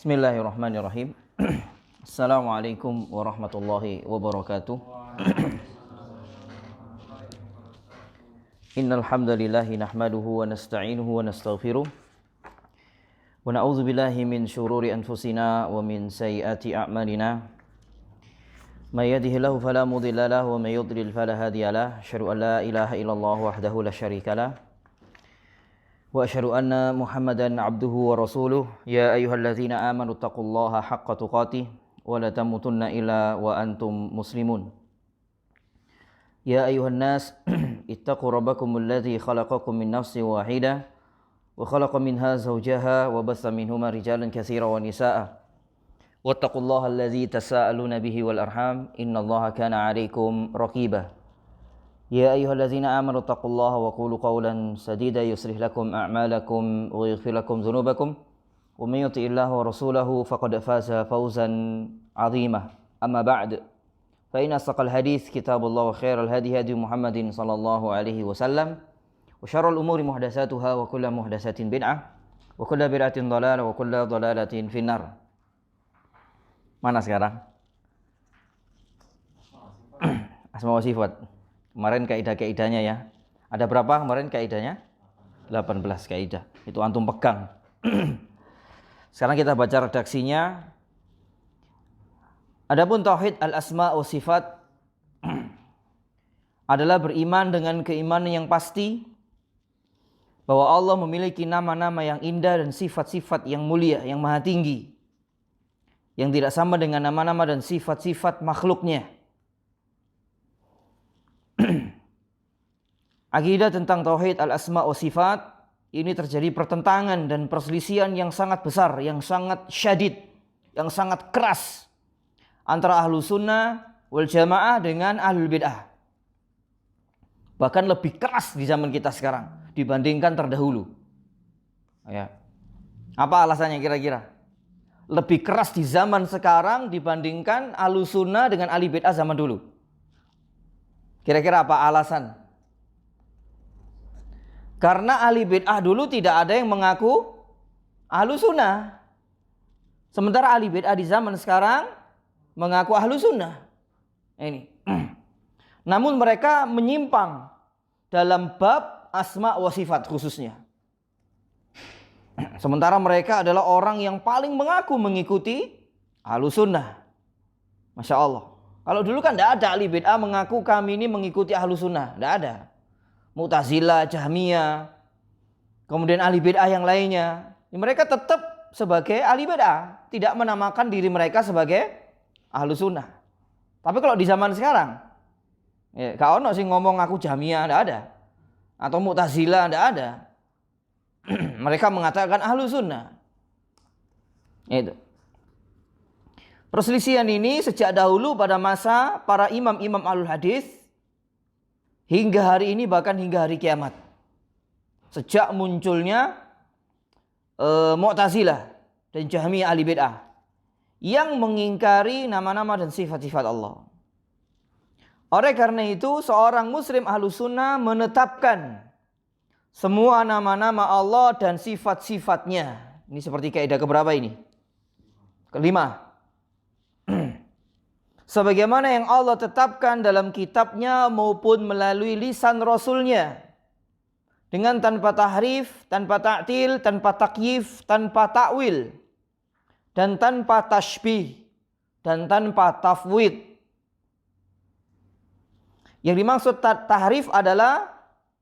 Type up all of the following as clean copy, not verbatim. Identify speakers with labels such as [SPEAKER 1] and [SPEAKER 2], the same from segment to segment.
[SPEAKER 1] Bismillahirrahmanirrahim. Assalamualaikum warahmatullahi wabarakatuh. Innal hamdalillahi nahmaduhu wa nasta'inuhu wa nastaghfiruh. Wa na'udzu billahi min shururi anfusina wa min sayyiati a'malina. May yahdihillahu fala mudilla lahu wa may yudlil fala hadiya lahu. Asyhadu an la ilaha illallah wahdahu la syarika lahu. Wa asyhadu anna Muhammadan abduhu wa rasuluh. Ya ayyuhalladzina amanu taqullaha haqqa tuqatih wa la tamutunna illa wa antum muslimun. Ya ayyuhan nas ittaqu rabbakumul ladzi khalaqakum min nafsin wahidah wa khalaqa minha zawjaha wa bassa minhuma rijalan katsiran wa nisaa'a. Wattaqullaha alladzi tasaaluna bihi wal arham innallaha kana 'alaikum raqiba. Ya ayyuhalladzina amanu taqullaha wa qulu qawlan sadida yuslih lakum a'malakum wa yaghfir lakum dhunubakum wa may yuti'illaha wa rasulahu faqad faza fawzan 'azima. Amma ba'd. Fa inna asqal hadits kitabullah wa khairal hadi hadi Muhammadin sallallahu alaihi wasallam wa syarrul umuri muhdatsatuha wa kullu muhdatsatin bid'ah wa kullu bid'atin dhalalah wa kullu dhalalatin finnar. Mana sekarang? Asma wa sifat. Kemarin kaidah-kaidahnya ya. Ada berapa kemarin kaidahnya? 18 kaidah. Itu antum pegang. Sekarang kita baca redaksinya. Adapun tauhid al-asma wa sifat adalah beriman dengan keimanan yang pasti bahwa Allah memiliki nama-nama yang indah dan sifat-sifat yang mulia, yang maha tinggi, yang tidak sama dengan nama-nama dan sifat-sifat makhluknya. Akidah tentang tauhid al-asma wa sifat ini terjadi pertentangan dan perselisihan yang sangat besar, yang sangat syadid, yang sangat keras antara ahlu sunnah wal jamaah dengan ahlul bid'ah. Bahkan lebih keras di zaman kita sekarang dibandingkan terdahulu. Ya. Apa alasannya kira-kira? Lebih keras di zaman sekarang dibandingkan ahlu sunnah dengan ahli bid'ah zaman dulu. Kira-kira apa alasan? Karena ahli bid'ah dulu tidak ada yang mengaku ahlu sunnah. Sementara ahli bid'ah di zaman sekarang mengaku ahlu sunnah. Ini. Namun mereka menyimpang dalam bab asma wa sifat khususnya. Sementara mereka adalah orang yang paling mengaku mengikuti ahlu sunnah. Masya Allah. Kalau dulu kan tidak ada ahli bid'ah mengaku kami ini mengikuti ahlu sunnah. Tidak ada. Mu'tazilah, Jahmiyah, kemudian ahli bid'ah yang lainnya. Mereka tetap sebagai ahli bid'ah, tidak menamakan diri mereka sebagai ahlu sunnah. Tapi kalau di zaman sekarang, ya, gak ono sih ngomong aku Jahmiyah, tidak ada. Atau Mu'tazilah, tidak ada. Mereka mengatakan ahlu sunnah. Itu. Perselisihan ini sejak dahulu pada masa para imam-imam ahlul hadis hingga hari ini, bahkan hingga hari kiamat. Sejak munculnya Mu'tazilah dan Jahmiyah ahli bid'ah yang mengingkari nama-nama dan sifat-sifat Allah. Oleh karena itu seorang muslim ahlu sunnah menetapkan semua nama-nama Allah dan sifat-sifatnya. Ini seperti kaidah keberapa ini? Kelima. Sebagaimana yang Allah tetapkan dalam kitabnya maupun melalui lisan Rasulnya. Dengan tanpa tahrif, tanpa ta'til, tanpa takyif, tanpa ta'wil. Dan tanpa tashbih. Dan tanpa tafwid. Yang dimaksud tahrif adalah,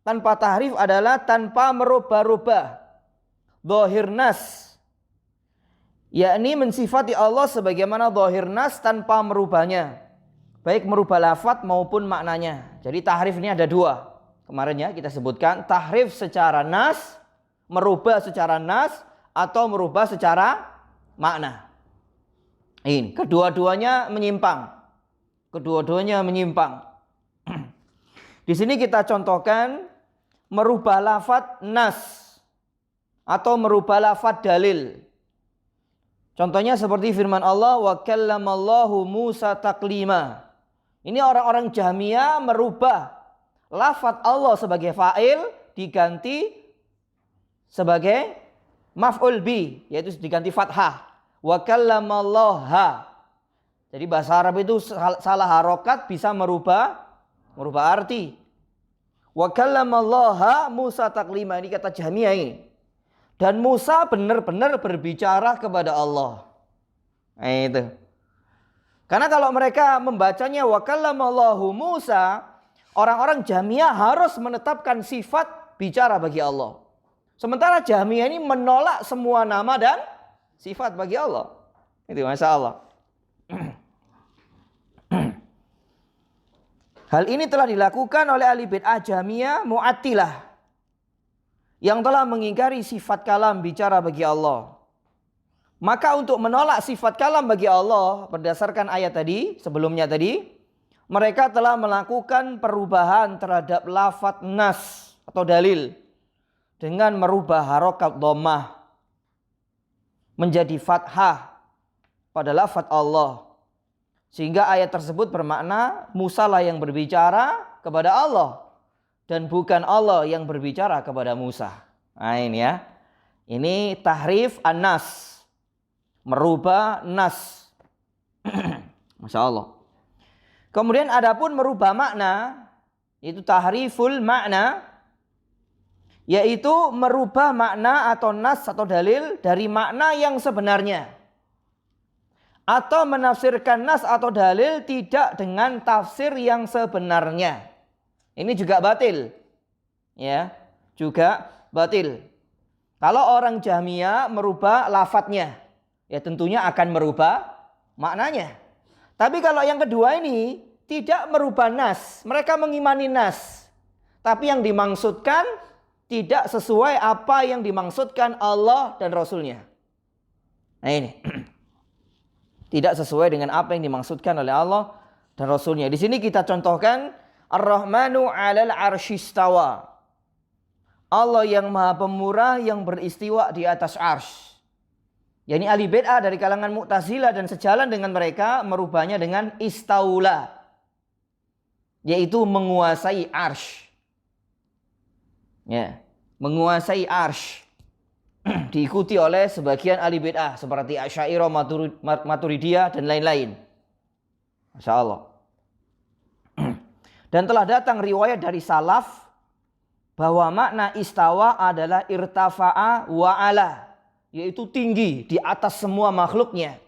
[SPEAKER 1] tanpa tahrif adalah tanpa merubah-rubah. Dhahir nas. Yakni mensifati Allah sebagaimana dhahir nas tanpa merubahnya. Baik merubah lafaz maupun maknanya. Jadi tahrif ini ada dua. Kemarin ya kita sebutkan tahrif secara nas, merubah secara nas, atau merubah secara makna. Ini kedua-duanya menyimpang. Kedua-duanya menyimpang. Di sini kita contohkan merubah lafaz nas atau merubah lafaz dalil. Contohnya seperti firman Allah, wa kallamallahu Musa taklima. Ini orang-orang Jahmiyah merubah lafaz Allah sebagai fa'il diganti sebagai maf'ul bi, yaitu diganti fathah. Wa kallamallaha. Jadi bahasa Arab itu salah harokat bisa merubah arti. Wa kallamallaha Musa taklima. Ini kata Jahmiyah ini. Dan Musa benar-benar berbicara kepada Allah. Nah, itu. Karena kalau mereka membacanya wa kallamallahu Musa, orang-orang Jahmiyah harus menetapkan sifat bicara bagi Allah. Sementara Jahmiyah ini menolak semua nama dan sifat bagi Allah. Itu masalah. Hal ini telah dilakukan oleh ahli bid'ah Jahmiyah Mu'attilah yang telah mengingkari sifat kalam bicara bagi Allah. Maka untuk menolak sifat kalam bagi Allah berdasarkan ayat tadi, sebelumnya tadi, mereka telah melakukan perubahan terhadap lafadz nas atau dalil dengan merubah harokat dhammah menjadi fathah pada lafadz Allah. Sehingga ayat tersebut bermakna Musa lah yang berbicara kepada Allah dan bukan Allah yang berbicara kepada Musa. Nah ini ya. Ini tahrif an-nas. Merubah nas. Masya Allah. Kemudian adapun merubah makna, itu tahriful makna, yaitu merubah makna atau nas atau dalil dari makna yang sebenarnya. Atau menafsirkan nas atau dalil tidak dengan tafsir yang sebenarnya. Ini juga batil. Ya, juga batil. Kalau orang Jahmiyah merubah lafadznya, ya tentunya akan merubah maknanya. Tapi kalau yang kedua ini tidak merubah nas, mereka mengimani nas. Tapi yang dimaksudkan tidak sesuai apa yang dimaksudkan Allah dan Rasulnya. Nah ini. Tidak sesuai dengan apa yang dimaksudkan oleh Allah dan Rasulnya. Di sini kita contohkan Ar-Rahmanu 'alal 'arsy istawa. Allah yang Maha Pemurah yang beristiwa di atas arsy. Yani ahli bid'ah dari kalangan Mu'tazilah dan sejalan dengan mereka merubahnya dengan istaula, yaitu menguasai arsy. Ya, menguasai arsy. Diikuti oleh sebagian ahli bid'ah seperti Asy'ariyah, Maturidiyah dan lain-lain. Masya Allah. Dan telah datang riwayat dari salaf bahwa makna istawa adalah irtafa'a wa'ala, yaitu tinggi di atas semua makhluknya.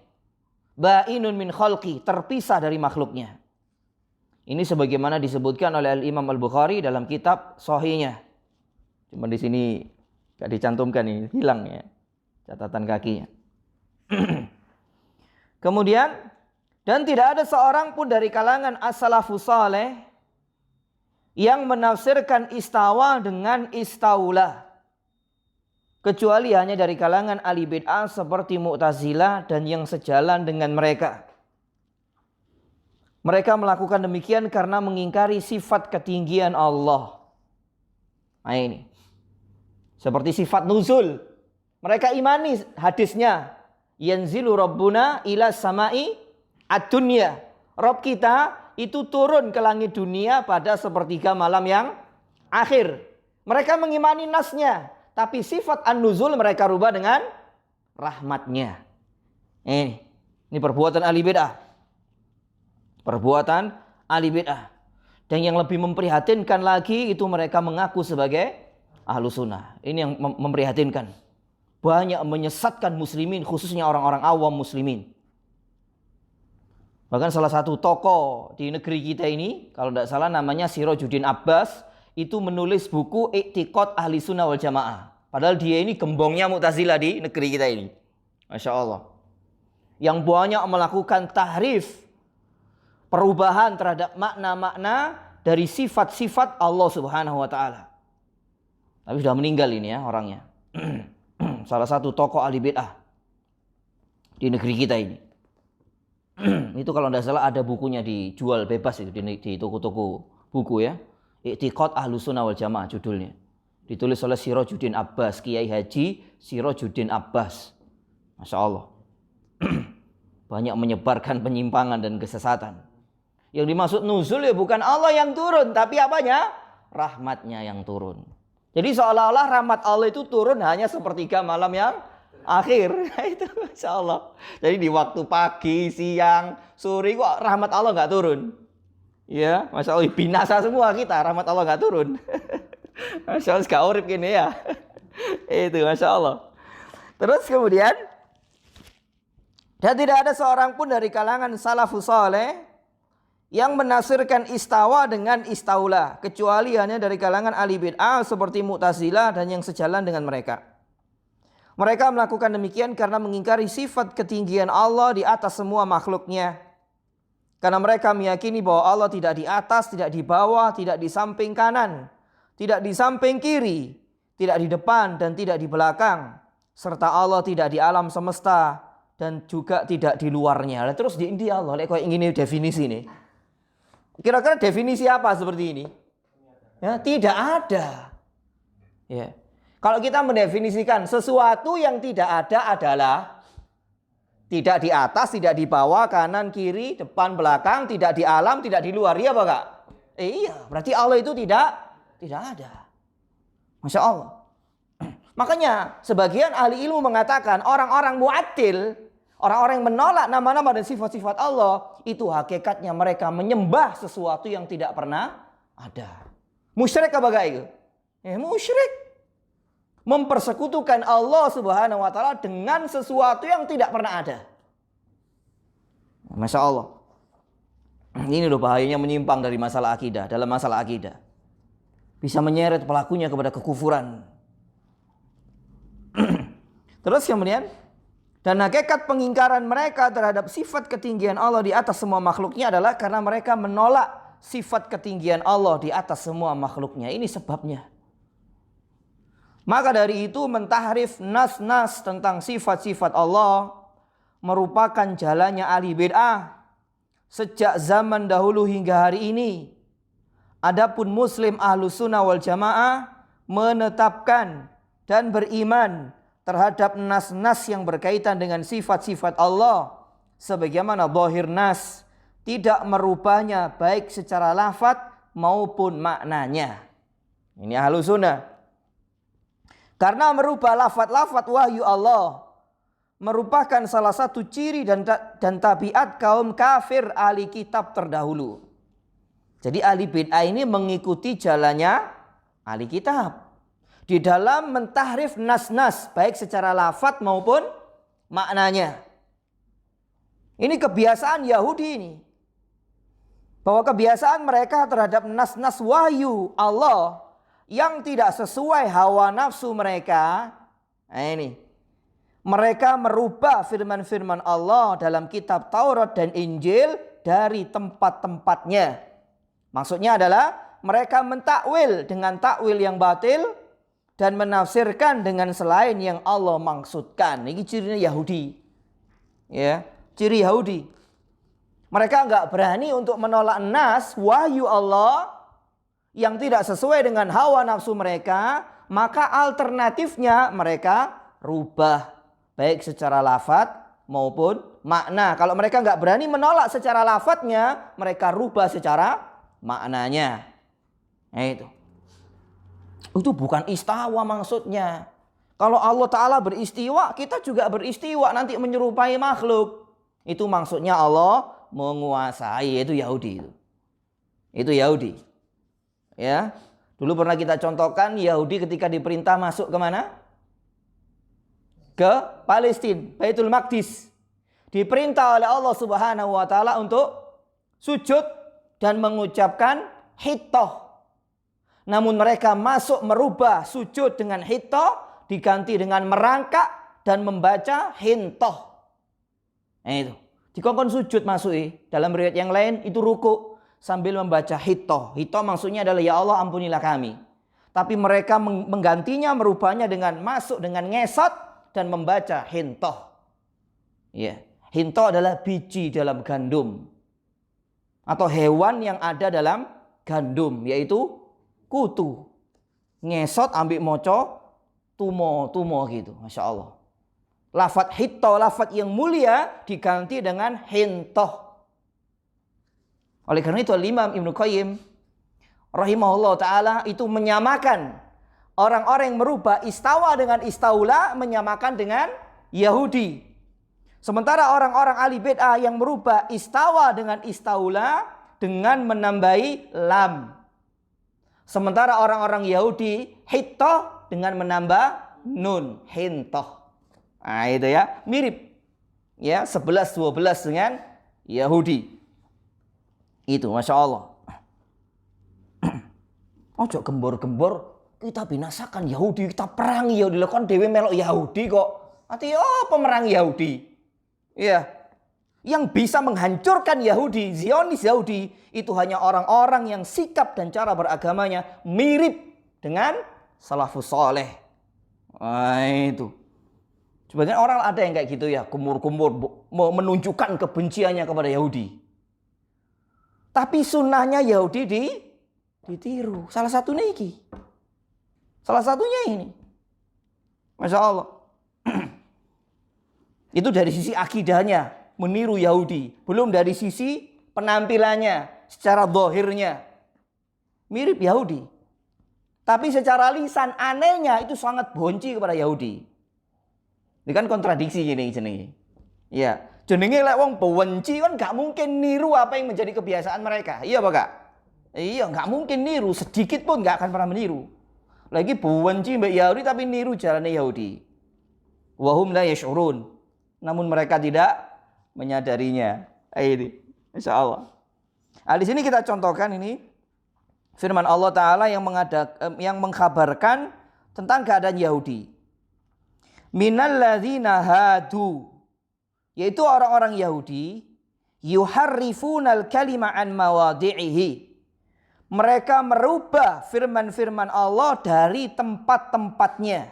[SPEAKER 1] Ba'inun min khalqi, terpisah dari makhluknya. Ini sebagaimana disebutkan oleh Imam Al-Bukhari dalam kitab Sahihnya. Cuma di sini gak dicantumkan, ini hilang ya catatan kakinya. Kemudian, dan tidak ada seorang pun dari kalangan as-salafus saleh yang menafsirkan istawa dengan istaula, kecuali hanya dari kalangan ahli bid'ah seperti Mu'tazilah dan yang sejalan dengan mereka. Mereka melakukan demikian karena mengingkari sifat ketinggian Allah. Nah ini. Seperti sifat nuzul. Mereka imani hadisnya. Yanzilu Rabbuna ila samai ad-dunya. Rabb kita itu turun ke langit dunia pada sepertiga malam yang akhir. Mereka mengimani nasnya. Tapi sifat an-nuzul mereka rubah dengan rahmatnya. Ini perbuatan ahli bid'ah. Perbuatan ahli bid'ah. Dan yang lebih memprihatinkan lagi itu mereka mengaku sebagai ahlu sunnah. Ini yang memprihatinkan. Banyak menyesatkan muslimin, khususnya orang-orang awam muslimin. Bahkan salah satu tokoh di negeri kita ini, kalau tidak salah namanya Sirajuddin Abbas, itu menulis buku I'tiqad Ahli Sunnah wal Jamaah. Padahal dia ini gembongnya Mu'tazilah di negeri kita ini. Masya Allah. Yang banyak melakukan tahrif, perubahan terhadap makna-makna dari sifat-sifat Allah Subhanahu wa Ta'ala. Tapi sudah meninggal ini ya orangnya. Salah satu tokoh ahli bid'ah di negeri kita ini. Itu kalau tidak salah ada bukunya dijual bebas itu di toko-toko buku ya. I'tiqad Ahlus Sunnah wal Jamaah judulnya. Ditulis oleh Sirajuddin Abbas, Kiai Haji Sirajuddin Abbas. Masya Allah. Banyak menyebarkan penyimpangan dan kesesatan. Yang dimaksud nuzul ya bukan Allah yang turun, tapi apanya? Rahmatnya yang turun. Jadi seolah-olah rahmat Allah itu turun hanya sepertiga malam yang akhir. Itu Masya Allah. Jadi di waktu pagi, siang, sore kok rahmat Allah nggak turun. Ya, Masya Allah, binasa semua kita, rahmat Allah nggak turun. Masya Allah, gak urip gini ya. Itu Masya Allah. Terus kemudian, dan tidak ada seorang pun dari kalangan salafus saleh yang menafsirkan istawa dengan istaula, kecuali hanya dari kalangan ahli bid'ah seperti Mu'tazilah dan yang sejalan dengan mereka. Mereka melakukan demikian karena mengingkari sifat ketinggian Allah di atas semua makhluknya. Karena mereka meyakini bahwa Allah tidak di atas, tidak di bawah, tidak di samping kanan, tidak di samping kiri, tidak di depan dan tidak di belakang. Serta Allah tidak di alam semesta dan juga tidak di luarnya. Terus di India Allah, kayak ingin definisi nih. Kira-kira definisi apa seperti ini? Ya, tidak ada. Ya. Kalau kita mendefinisikan sesuatu yang tidak ada adalah tidak di atas, tidak di bawah, kanan, kiri, depan, belakang, tidak di alam, tidak di luar. Iya apa enggak? Iya, berarti Allah itu tidak ada. Masya Allah. Makanya sebagian ahli ilmu mengatakan orang-orang mu'attil, orang-orang yang menolak nama-nama dan sifat-sifat Allah, itu hakikatnya mereka menyembah sesuatu yang tidak pernah ada. Musyrik apa enggak itu? Musyrik. Mempersekutukan Allah Subhanahu wa taala dengan sesuatu yang tidak pernah ada. Masya Allah. Ini loh bahayanya menyimpang dari masalah akidah. Dalam masalah akidah bisa menyeret pelakunya kepada kekufuran. Terus kemudian, dan hakikat pengingkaran mereka terhadap sifat ketinggian Allah di atas semua makhluknya adalah karena mereka menolak sifat ketinggian Allah di atas semua makhluknya. Ini sebabnya. Maka dari itu mentahrif nas-nas tentang sifat-sifat Allah merupakan jalannya ahli bid'ah sejak zaman dahulu hingga hari ini. Adapun muslim ahlus sunnah wal jamaah menetapkan dan beriman terhadap nas-nas yang berkaitan dengan sifat-sifat Allah sebagaimana zahir nas, tidak merubahnya baik secara lafaz maupun maknanya. Ini ahlus sunnah. Karena merubah lafaz-lafaz wahyu Allah merupakan salah satu ciri dan tabiat kaum kafir ahli kitab terdahulu. Jadi ahli bid'ah ini mengikuti jalannya ahli kitab di dalam mentahrif nas-nas baik secara lafaz maupun maknanya. Ini kebiasaan Yahudi ini. Bahwa kebiasaan mereka terhadap nas-nas wahyu Allah yang tidak sesuai hawa nafsu mereka. Nah ini. Mereka merubah firman-firman Allah dalam kitab Taurat dan Injil dari tempat-tempatnya. Maksudnya adalah mereka mentakwil dengan takwil yang batil dan menafsirkan dengan selain yang Allah maksudkan. Ini cirinya Yahudi. Ya, ciri Yahudi. Mereka enggak berani untuk menolak nas wahyu Allah yang tidak sesuai dengan hawa nafsu mereka, maka alternatifnya mereka rubah baik secara lafaz maupun makna. Kalau mereka enggak berani menolak secara lafaznya, mereka rubah secara maknanya. Nah itu. Itu bukan istawa maksudnya. Kalau Allah Ta'ala beristiwa, kita juga beristiwa nanti menyerupai makhluk. Itu maksudnya Allah menguasai. Itu Yahudi itu. Itu Yahudi. Ya, dulu pernah kita contohkan Yahudi ketika diperintah masuk ke mana? Ke Palestina, Baitul Maqdis. Diperintah oleh Allah Subhanahu wa taala untuk sujud dan mengucapkan hittah. Namun mereka masuk merubah sujud dengan hittah diganti dengan merangkak dan membaca hintah. Nah itu. Dikongkon sujud masuk dalam riwayat yang lain itu ruku sambil membaca hittah. Hittah maksudnya adalah ya Allah ampunilah kami. Tapi mereka menggantinya, merubahnya dengan masuk dengan ngesot dan membaca hintah. Ya, hintah adalah biji dalam gandum atau hewan yang ada dalam gandum, yaitu kutu. Ngesot ambil moco, tumo gitu, Masya Allah. Lafaz hittah, lafaz yang mulia diganti dengan hintah. Oleh karena itu Imam Ibnu Qayyim rahimahullah ta'ala itu menyamakan orang-orang yang merubah istawa dengan istaula, menyamakan dengan Yahudi. Sementara orang-orang ahli bid'ah yang merubah istawa dengan istaula dengan menambahi lam. Sementara orang-orang Yahudi hittoh dengan menambah nun, hintoh. Nah itu ya, mirip. Ya, 11-12 dengan Yahudi. Itu Masya Allah. Ojo gembor-gembor kita binasakan Yahudi, kita perangi Yahudi. Kan dewe melok Yahudi kok. Artinya pemerangi Yahudi. Iya. Yang bisa menghancurkan Yahudi, Zionis Yahudi, itu hanya orang-orang yang sikap dan cara beragamanya mirip dengan salafus saleh. Nah itu. Sebagian orang ada yang kayak gitu ya, kumur-kumur menunjukkan kebenciannya kepada Yahudi. Tapi sunnahnya Yahudi ditiru. Salah satunya ini. Salah satunya ini. Masya Allah. Itu dari sisi akidahnya, meniru Yahudi. Belum dari sisi penampilannya, secara zahirnya. Mirip Yahudi. Tapi secara lisan anehnya itu sangat benci kepada Yahudi. Ini kan kontradiksi gini jenenge. Ya, jenenge lek wong benci kan gak mungkin niru apa yang menjadi kebiasaan mereka. Iya apa Kak? Iya, gak mungkin niru, sedikit pun gak akan pernah meniru. Lagi benci mbak Yahudi tapi niru jalannya Yahudi. Wahum la yash'urun. Namun mereka tidak menyadarinya. Ini, Insya Allah. Nah, di sini kita contohkan ini firman Allah Ta'ala yang mengkabarkan tentang keadaan Yahudi. Minalladzina hadu, yaitu orang-orang Yahudi, yuharrifunal kalima an mawadhi'ihi. Mereka merubah firman-firman Allah dari tempat-tempatnya.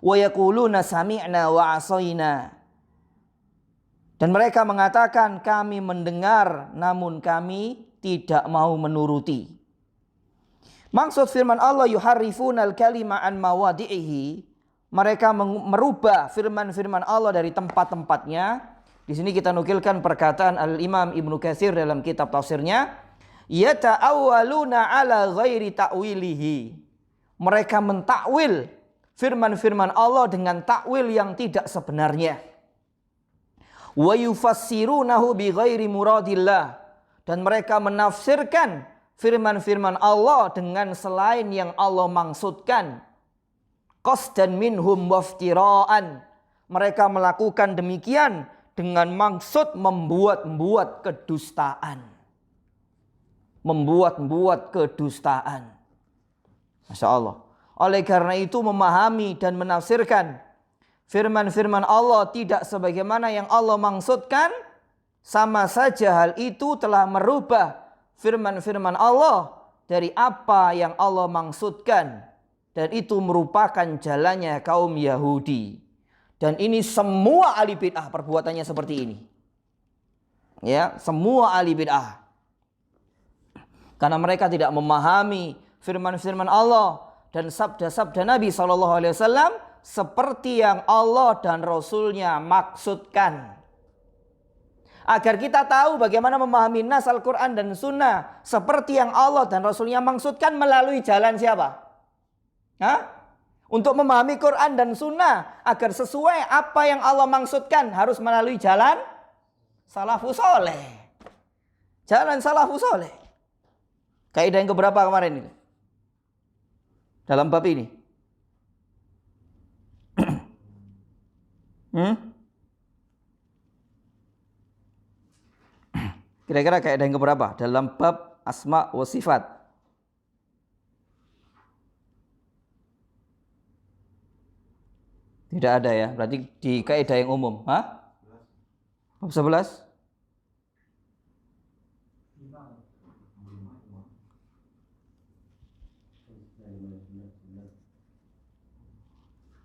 [SPEAKER 1] Wa yaquluna sami'na wa 'asaina. Dan mereka mengatakan kami mendengar namun kami tidak mau menuruti. Maksud firman Allah yuharrifunal kalima an mawadhi'ihi, mereka merubah firman-firman Allah dari tempat-tempatnya. Di sini kita nukilkan perkataan Al-Imam Ibnu Katsir dalam kitab tafsirnya, yata'awwaluna ala ghairi ta'wilihi. Mereka mentakwil firman-firman Allah dengan takwil yang tidak sebenarnya. Wa yufassirunahu bi ghairi muradillah. Dan mereka menafsirkan firman-firman Allah dengan selain yang Allah maksudkan. Qasdan minhum waftiraan. Mereka melakukan demikian dengan maksud membuat-buat kedustaan. Membuat-buat kedustaan. Masya Allah. Oleh karena itu memahami dan menafsirkan firman-firman Allah tidak sebagaimana yang Allah maksudkan, sama saja hal itu telah merubah firman-firman Allah dari apa yang Allah maksudkan. Dan itu merupakan jalannya kaum Yahudi. Dan ini semua ahli bid'ah perbuatannya seperti ini. Ya, semua ahli bid'ah. Karena mereka tidak memahami firman-firman Allah dan sabda-sabda Nabi SAW seperti yang Allah dan Rasulnya maksudkan. Agar kita tahu bagaimana memahami nas Al-Quran dan Sunnah seperti yang Allah dan Rasulnya maksudkan melalui jalan siapa? Untuk memahami Quran dan Sunnah agar sesuai apa yang Allah maksudkan harus melalui jalan salafus saleh. Jalan salafus saleh. Kaidah yang keberapa kemarin ini? Dalam bab ini. Kira-kira kaidah yang keberapa? Dalam bab asma wa sifat. Tidak ada ya, berarti di kaidah yang umum. Bab 11?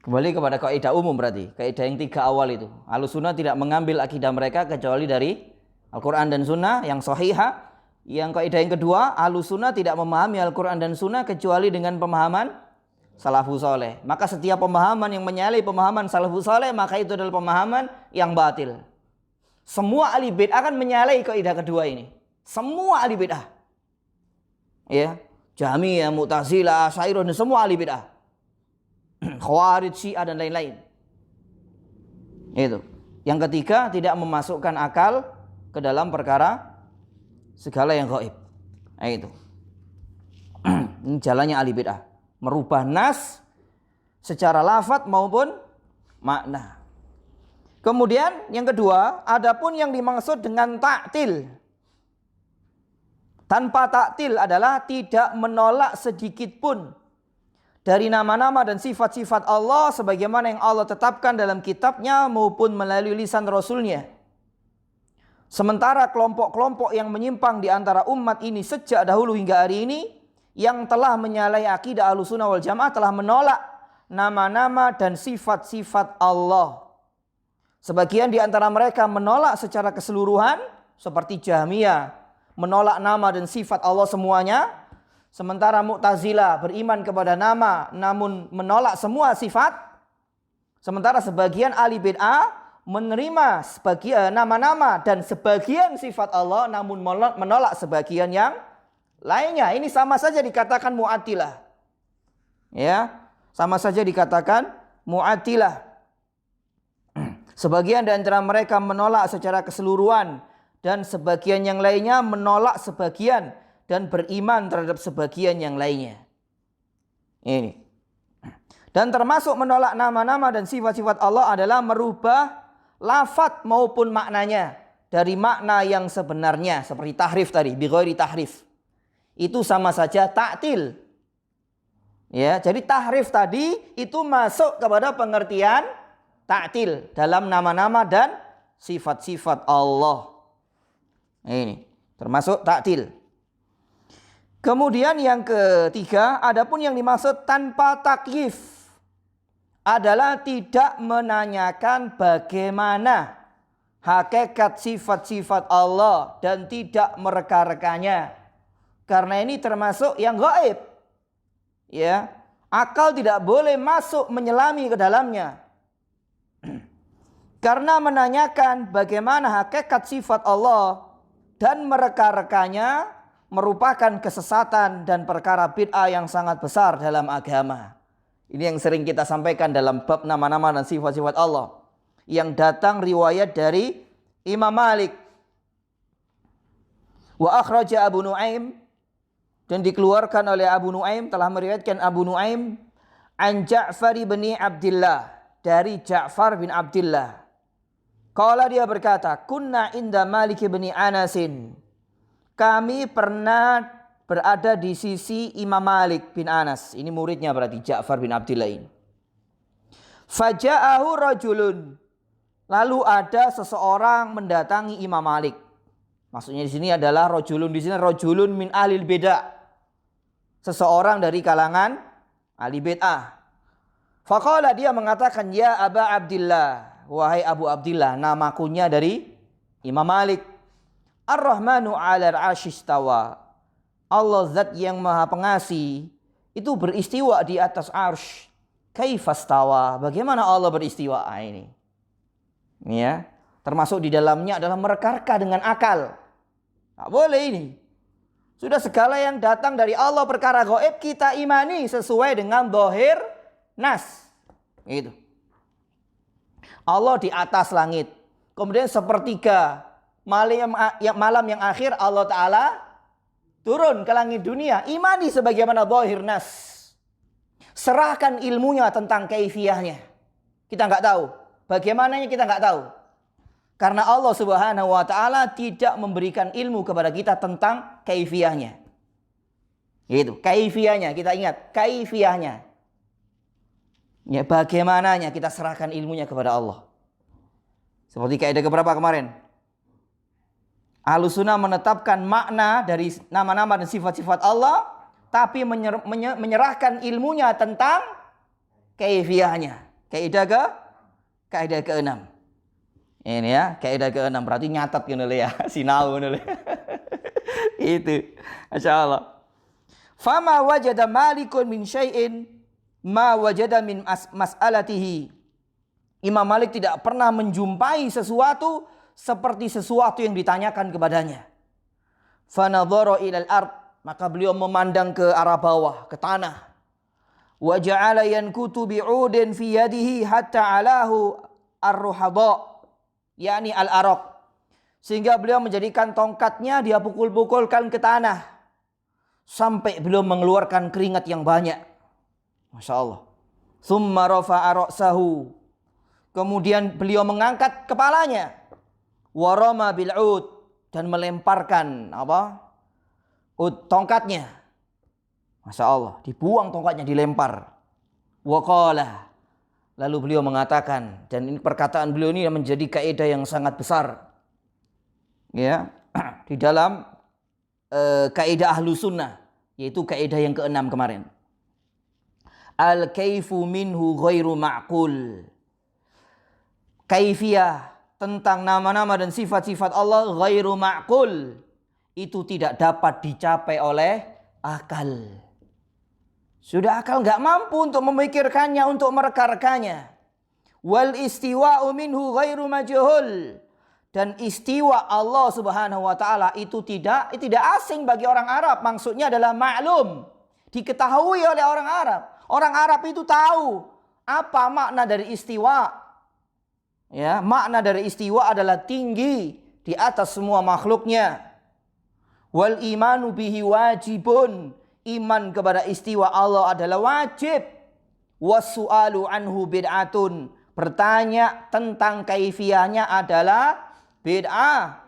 [SPEAKER 1] Kembali kepada kaidah umum berarti. Kaidah yang 3 awal itu. Ahlussunnah tidak mengambil akidah mereka kecuali dari Al-Quran dan Sunnah yang sahihah. Yang kaidah yang kedua, Ahlussunnah tidak memahami Al-Quran dan Sunnah kecuali dengan pemahaman salafus saleh. Maka setiap pemahaman yang menyalahi pemahaman salafus saleh, maka itu adalah pemahaman yang batil. Semua ahli bid'ah akan menyalahi kaidah kedua ini. Semua ahli bid'ah. Ya, Jahmiyah, Mu'tazilah, Asy'ariyah dan semua ahli bid'ah. Khawarij, Syiah dan lain-lain. Itu. Yang ketiga, tidak memasukkan akal ke dalam perkara segala yang gaib. Itu. Ini jalannya ahli bid'ah, merubah nas secara lafaz maupun makna. Kemudian yang kedua, adapun yang dimaksud dengan ta'til. Tanpa ta'til adalah tidak menolak sedikit pun dari nama-nama dan sifat-sifat Allah sebagaimana yang Allah tetapkan dalam kitabnya maupun melalui lisan Rasulnya. Sementara kelompok-kelompok yang menyimpang di antara umat ini sejak dahulu hingga hari ini, yang telah menyalahi akidah Ahlussunnah wal Jamaah, telah menolak nama-nama dan sifat-sifat Allah. Sebagian di antara mereka menolak secara keseluruhan, seperti Jahmiyah, menolak nama dan sifat Allah semuanya. Sementara Mu'tazilah beriman kepada nama, namun menolak semua sifat. Sementara sebagian ahli bid'ah menerima sebagian nama-nama dan sebagian sifat Allah, namun menolak sebagian yang lainnya. Ini sama saja dikatakan Mu'attilah. Ya, sama saja dikatakan Mu'attilah. Sebagian di antara mereka menolak secara keseluruhan dan sebagian yang lainnya menolak sebagian dan beriman terhadap sebagian yang lainnya. Ini. Dan termasuk menolak nama-nama dan sifat-sifat Allah adalah merubah lafaz maupun maknanya dari makna yang sebenarnya, seperti tahrif tadi, bi ghairi tahrif. Itu sama saja ta'til. Ya, jadi tahrif tadi itu masuk kepada pengertian ta'til dalam nama-nama dan sifat-sifat Allah. Ini termasuk ta'til. Kemudian yang ketiga, adapun yang dimaksud tanpa takyif adalah tidak menanyakan bagaimana hakikat sifat-sifat Allah dan tidak mereka-rekanya. Karena ini termasuk yang gaib. Ya, akal tidak boleh masuk menyelami ke dalamnya. Karena menanyakan bagaimana hakikat sifat Allah dan mereka-rekanya merupakan kesesatan dan perkara bid'ah yang sangat besar dalam agama. Ini yang sering kita sampaikan dalam bab nama-nama dan sifat-sifat Allah, yang datang riwayat dari Imam Malik. Wa akhraja Abu Nuaim, dan dikeluarkan oleh Abu Nuaim, telah meriwayatkan Abu Nuaim an Ja'far bin Abdullah, dari Ja'far bin Abdullah. Qala, dia berkata, kunna inda Malik bin Anasin. Kami pernah berada di sisi Imam Malik bin Anas. Ini muridnya berarti Ja'far bin Abdullah ini. Faja'ahu rajulun. Lalu ada seseorang mendatangi Imam Malik. Maksudnya di sini adalah rajulun, di sini rajulun min ahlil bid'ah. Seseorang dari kalangan ahli bid'ah. Faqala, dia mengatakan, ya Aba Abdillah, wahai Abu Abdillah, nama kunya dari Imam Malik. Ar-Rahmanu 'alal 'arsy istawa. Allah zat yang maha pengasih itu beristiwa di atas arsy. Kaifastawa, bagaimana Allah beristiwa? Ini. Ya, termasuk di dalamnya adalah mereka-reka dengan akal. Tak boleh ini. Sudah segala yang datang dari Allah perkara gaib kita imani sesuai dengan zahir nas. Itu. Allah di atas langit. Kemudian sepertiga malam yang akhir Allah Ta'ala turun ke langit dunia. Imani sebagaimana zahir nas. Serahkan ilmunya tentang kaifiyahnya. Kita nggak tahu. Bagaimananya kita nggak tahu. Karena Allah Subhanahu wa Ta'ala tidak memberikan ilmu kepada kita tentang kaifiyahnya. Itu, kaifiyahnya, kita ingat, kaifiyahnya. Ya, bagaimananya kita serahkan ilmunya kepada Allah. Seperti kaidah keberapa kemarin? Ahlussunnah menetapkan makna dari nama-nama dan sifat-sifat Allah, tapi menyerahkan ilmunya tentang kaifiyahnya. Kaidah ke-6. Ini ya, kaidah ke-6, berarti nyatat kan ya, sinau kan. Itu. Masyaallah. Fama wajada Malikun min syai'in ma wajada min mas'alatihi. Imam Malik tidak pernah menjumpai sesuatu seperti sesuatu yang ditanyakan kepadanya. Fanadhara ilal ard, maka beliau memandang ke arah bawah, ke tanah. Wa ja'ala yankutu bi'udin fi yadihi hatta alahu ar-ruhaba, yakni al-araq. Sehingga beliau menjadikan tongkatnya dia pukul-pukulkan ke tanah sampai beliau mengeluarkan keringat yang banyak. Masya Allah. Tsumma rafa'a ra'sahu. Kemudian beliau mengangkat kepalanya. Wa rama bil 'ud, dan melemparkan tongkatnya. Masya Allah, dibuang tongkatnya, dilempar. Wa qala, lalu beliau mengatakan, dan ini perkataan beliau ini menjadi kaidah yang sangat besar. Ya, di dalam kaidah ahlu sunnah, yaitu kaidah yang keenam kemarin. Al-kaifu minhu ghairu ma'qul. Kaifiyah tentang nama-nama dan sifat-sifat Allah ghairu ma'qul, itu tidak dapat dicapai oleh akal. Sudah akal nggak mampu untuk memikirkannya, untuk mereka-rekanya. Wal istiwa'u minhu ghairu majhul. Dan istiwa Allah Subhanahu wa taala itu tidak asing bagi orang Arab. Maksudnya adalah maklum, diketahui oleh orang Arab. Orang Arab itu tahu apa makna dari istiwa. Ya, makna dari istiwa adalah tinggi di atas semua makhluknya. Wal imanu bihi wajibun. Iman kepada istiwa Allah adalah wajib. Wassu'alu anhu bid'atun. Bertanya tentang kaifiyahnya adalah bid'ah.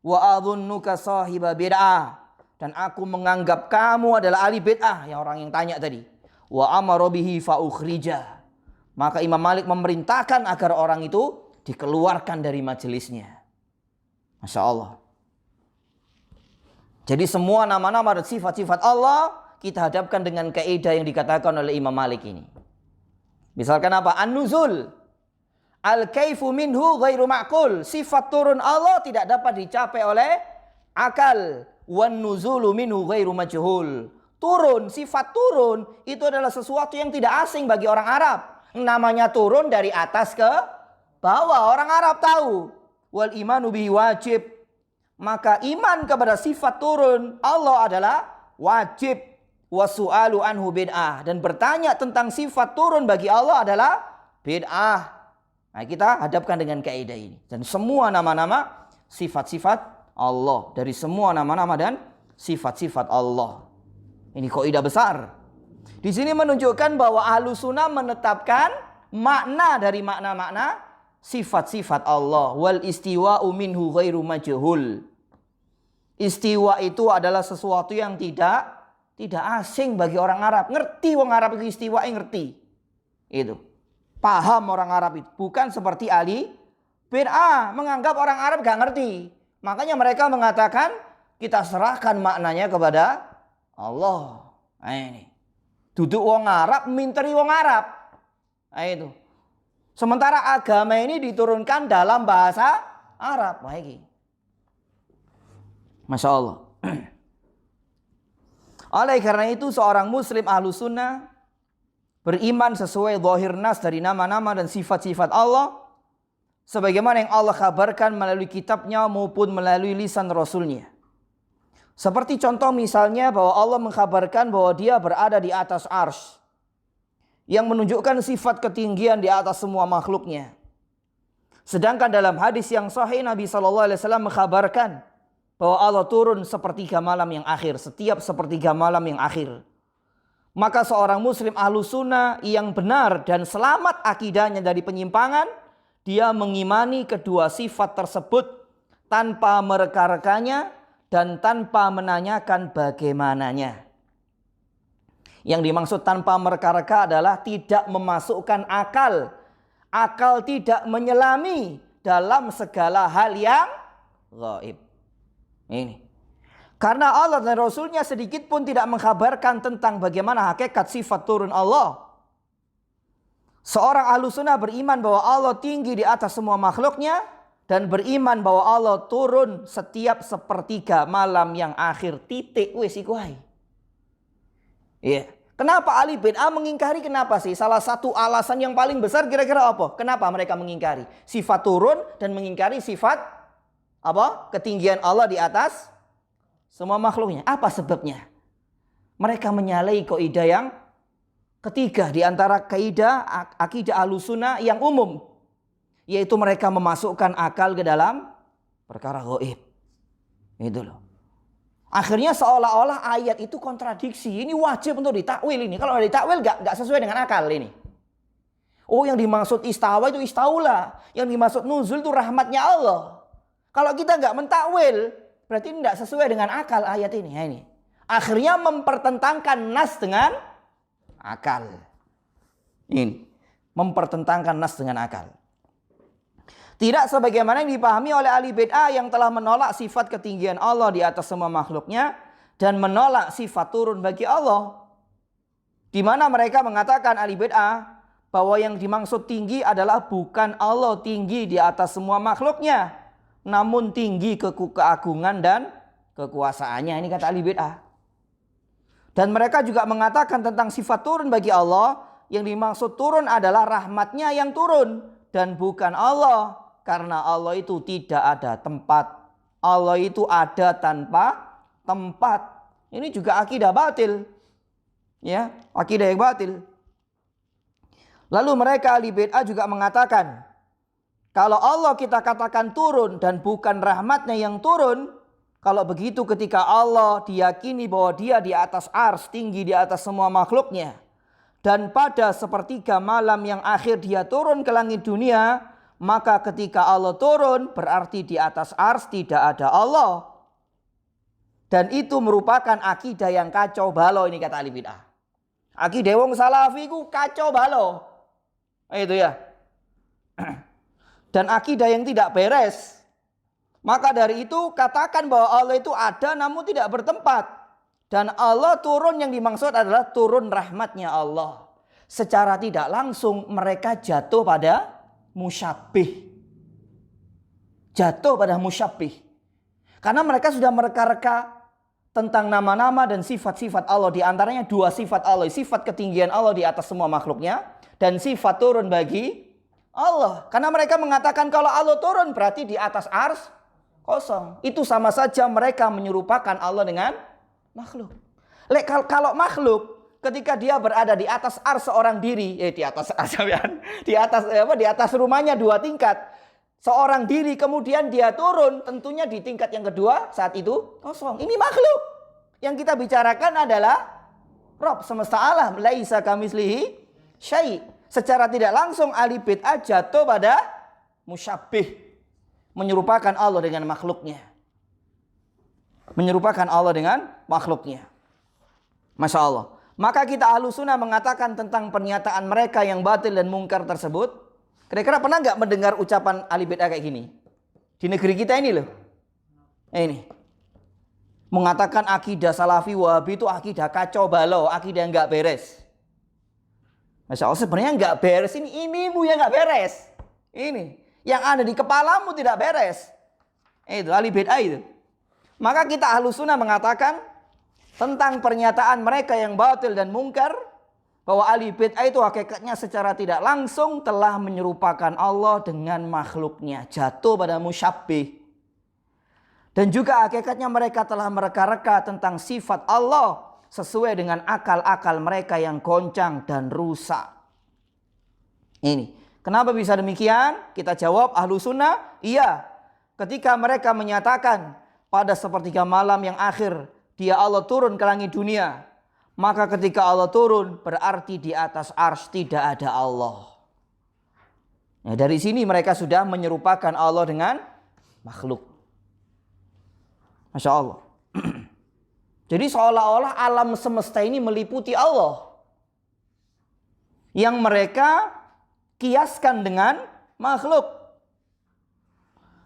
[SPEAKER 1] Wa adhunnuka sahiba bid'ah. Dan aku menganggap kamu adalah ahli bid'ah, yang orang yang tanya tadi. Wa amara bihi fa ukhrija. Maka Imam Malik memerintahkan agar orang itu dikeluarkan dari majelisnya. Masya Allah. Jadi semua nama-nama dan sifat-sifat Allah kita hadapkan dengan kaidah yang dikatakan oleh Imam Malik ini. Misalkan apa? An-nuzul. Al-kaifu minhu ghairu ma'qul. Sifat turun Allah tidak dapat dicapai oleh akal. Wan-nuzulu minhu ghairu majhul. Turun, sifat turun itu adalah sesuatu yang tidak asing bagi orang Arab. Namanya turun dari atas ke bawah. Orang Arab tahu. Wal imanu bihi wajib. Maka iman kepada sifat turun Allah adalah wajib. Wasu'alu anhu bid'ah. Dan bertanya tentang sifat turun bagi Allah adalah bid'ah. Nah, kita hadapkan dengan kaidah ini. Dan semua nama-nama sifat-sifat Allah. Dari semua nama-nama dan sifat-sifat Allah. Ini kaidah besar. Di sini menunjukkan bahwa ahlu sunnah menetapkan makna dari makna-makna sifat-sifat Allah. Wal istiwa'u minhu ghairu majhul. Istiwa itu adalah sesuatu yang tidak asing bagi orang Arab. Ngerti orang Arab itu istiwa, ngerti. Itu. Paham orang Arab itu. Bukan seperti ahli bid'ah, menganggap orang Arab gak ngerti. Makanya mereka mengatakan kita serahkan maknanya kepada Allah. Nah, ini. Duduk wong Arab, minteri wong Arab. Nah, itu. Sementara agama ini diturunkan dalam bahasa Arab. Nah, ini. Masya Allah. Oleh karena itu seorang muslim ahlu sunnah beriman sesuai zahir nas dari nama-nama dan sifat-sifat Allah. Sebagaimana yang Allah kabarkan melalui kitabnya maupun melalui lisan Rasulnya. Seperti contoh misalnya bahwa Allah mengkabarkan bahwa dia berada di atas arsy. Yang menunjukkan sifat ketinggian di atas semua makhluknya. Sedangkan dalam hadis yang sahih Nabi SAW mengkabarkan bahwa Allah turun sepertiga malam yang akhir. Setiap sepertiga malam yang akhir. Maka seorang muslim ahlu sunnah yang benar dan selamat akidahnya dari penyimpangan. Dia mengimani kedua sifat tersebut tanpa mereka-rekanya dan tanpa menanyakan bagaimananya. Yang dimaksud tanpa mereka-reka adalah tidak memasukkan akal. Akal tidak menyelami dalam segala hal yang gaib. Ini. Karena Allah dan Rasulnya sedikit pun tidak mengkabarkan tentang bagaimana hakikat sifat turun Allah. Seorang ahlu sunnah beriman bahwa Allah tinggi di atas semua makhluknya. Dan beriman bahwa Allah turun setiap sepertiga malam yang akhir. Titik. Wes iku ae. Iya. Kenapa ahli bid'ah mengingkari? Kenapa sih? Salah satu alasan yang paling besar kira-kira apa? Kenapa mereka mengingkari? Sifat turun dan mengingkari sifat apa? Ketinggian Allah di atas semua makhluknya. Apa sebabnya? Mereka menyalahi kaidah yang ketiga di antara kaidah akidah Ahlussunnah yang umum,
[SPEAKER 2] Yaitu mereka memasukkan akal ke dalam perkara gaib. Itu loh. Akhirnya seolah-olah ayat itu kontradiksi. Ini wajib untuk ditakwil ini. Kalau ditakwil gak sesuai dengan akal ini. Oh, yang dimaksud istawa itu istaula. Yang dimaksud nuzul itu rahmatnya Allah. Kalau kita gak mentakwil, berarti ini gak sesuai dengan akal ayat ini. Ya, ini. Akhirnya mempertentangkan nas dengan akal. Ini. Mempertentangkan nas dengan akal. Tidak sebagaimana yang dipahami oleh ahli bid'ah yang telah menolak sifat ketinggian Allah di atas semua makhluknya dan menolak sifat turun bagi Allah. Di mana mereka mengatakan ahli bid'ah bahwa yang dimaksud tinggi adalah bukan Allah tinggi di atas semua makhluknya, namun tinggi keagungan dan kekuasaannya. Ini kata ahli bid'ah. Dan mereka juga mengatakan tentang sifat turun bagi Allah, yang dimaksud turun adalah rahmatnya yang turun dan bukan Allah. Karena Allah itu tidak ada tempat. Allah itu ada tanpa tempat. Ini juga akidah batil. Ya, akidah yang batil. Lalu mereka ahli bid'ah juga mengatakan, kalau Allah kita katakan turun dan bukan rahmatnya yang turun, kalau begitu ketika Allah diyakini bahwa dia di atas ars, tinggi di atas semua makhluknya, dan pada sepertiga malam yang akhir dia turun ke langit dunia, maka ketika Allah turun berarti di atas ars tidak ada Allah. Dan itu merupakan akidah yang kacau balau, ini kata ahli bid'ah. Akidah wong salafi ku kacau balau. Itu ya. Dan akidah yang tidak beres. Maka dari itu katakan bahwa Allah itu ada namun tidak bertempat. Dan Allah turun yang dimaksud adalah turun rahmatnya Allah. Secara tidak langsung mereka jatuh pada musyabbih. Jatuh pada musyabbih. Karena mereka sudah mereka-reka tentang nama-nama dan sifat-sifat Allah. Di antaranya dua sifat Allah. Sifat ketinggian Allah di atas semua makhluknya. Dan sifat turun bagi Allah. Karena mereka mengatakan kalau Allah turun berarti di atas ars kosong. Itu sama saja mereka menyerupakan Allah dengan makhluk. Kalau makhluk ketika dia berada di atas ars seorang diri, di atas rumahnya 2 tingkat, seorang diri kemudian dia turun, tentunya di tingkat yang kedua saat itu kosong. Ini makhluk. Yang kita bicarakan adalah Rabb semesta alam, laisa kamitslihi syai'. Secara tidak langsung ahli bid'ah jatuh pada musyabbih, menyerupakan Allah dengan makhluknya. Menyerupakan Allah dengan makhluknya. Masya Allah. Maka kita Ahlussunnah mengatakan tentang pernyataan mereka yang batil dan mungkar tersebut. Kira-kira pernah nggak mendengar ucapan ahli bid'ah kayak gini? Di negeri kita ini loh. Ini. Mengatakan akidah salafi wahabi itu akidah kacau balau. Akidah yang nggak beres. Masya Allah, sebenarnya nggak beres. Ini yang nggak beres. Ini. Yang ada di kepalamu tidak beres. Itu ahli bid'ah itu. Maka kita Ahlussunnah mengatakan tentang pernyataan mereka yang batil dan mungkar, bahwa ahli bid'ah itu hakikatnya secara tidak langsung telah menyerupakan Allah dengan makhluknya, jatuh pada musyabbih. Dan juga hakikatnya mereka telah mereka-reka tentang sifat Allah sesuai dengan akal-akal mereka yang goncang dan rusak. Ini, kenapa bisa demikian? Kita jawab Ahlussunnah, iya. Ketika mereka menyatakan pada sepertiga malam yang akhir dia Allah turun ke langit dunia, maka ketika Allah turun berarti di atas arsy tidak ada Allah. Nah, dari sini mereka sudah menyerupakan Allah dengan makhluk. Masya Allah. Jadi seolah-olah alam semesta ini meliputi Allah, yang mereka kiaskan dengan makhluk.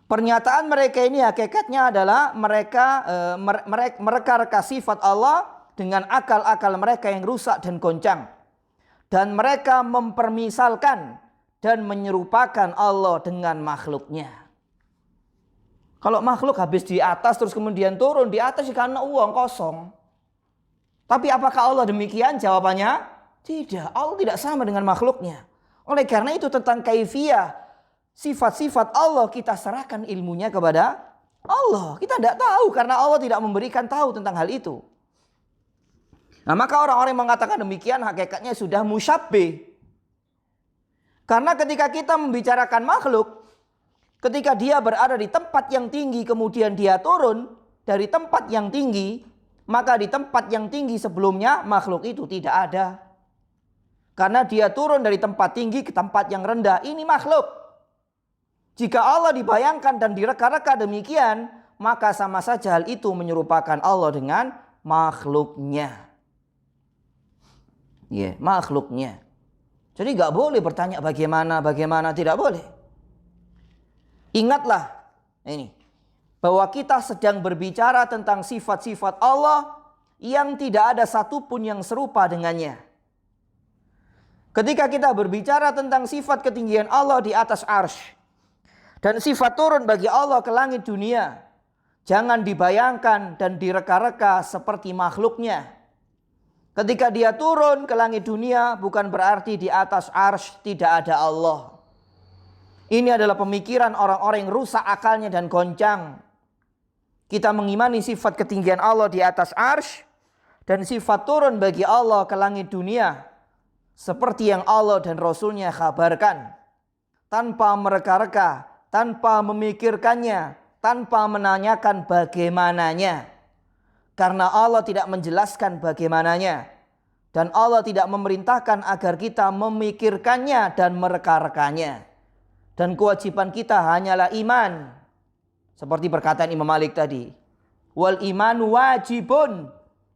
[SPEAKER 2] Pernyataan mereka ini hakikatnya adalah mereka mereka sifat Allah dengan akal-akal mereka yang rusak dan goncang. Dan mereka mempermisalkan dan menyerupakan Allah dengan makhluknya. Kalau makhluk habis di atas terus kemudian turun, di atas karena uang kosong. Tapi apakah Allah demikian? Jawabannya tidak. Allah tidak sama dengan makhluknya. Oleh karena itu tentang kaifiyah, sifat-sifat Allah kita serahkan ilmunya kepada Allah. Kita tidak tahu karena Allah tidak memberikan tahu tentang hal itu. Nah, maka orang-orang yang mengatakan demikian hakikatnya sudah musyabbih. Karena ketika kita membicarakan makhluk, ketika dia berada di tempat yang tinggi kemudian dia turun dari tempat yang tinggi, maka di tempat yang tinggi sebelumnya makhluk itu tidak ada. Karena dia turun dari tempat tinggi ke tempat yang rendah, ini makhluk. Jika Allah dibayangkan dan direka-reka demikian, maka sama saja hal itu menyerupakan Allah dengan makhluknya. Ya, makhluknya. Jadi gak boleh bertanya bagaimana, tidak boleh. Ingatlah ini, bahwa kita sedang berbicara tentang sifat-sifat Allah yang tidak ada satupun yang serupa dengannya. Ketika kita berbicara tentang sifat ketinggian Allah di atas arsy dan sifat turun bagi Allah ke langit dunia, jangan dibayangkan dan direka-reka seperti makhluknya. Ketika dia turun ke langit dunia bukan berarti di atas arsy tidak ada Allah. Ini adalah pemikiran orang-orang yang rusak akalnya dan goncang. Kita mengimani sifat ketinggian Allah di atas arsy dan sifat turun bagi Allah ke langit dunia seperti yang Allah dan Rasulnya kabarkan, tanpa mereka-reka, tanpa memikirkannya, tanpa menanyakan bagaimananya. Karena Allah tidak menjelaskan bagaimananya. Dan Allah tidak memerintahkan agar kita memikirkannya dan mereka-rekanya. Dan kewajiban kita hanyalah iman. Seperti perkataan Imam Malik tadi. Wal iman wajibun.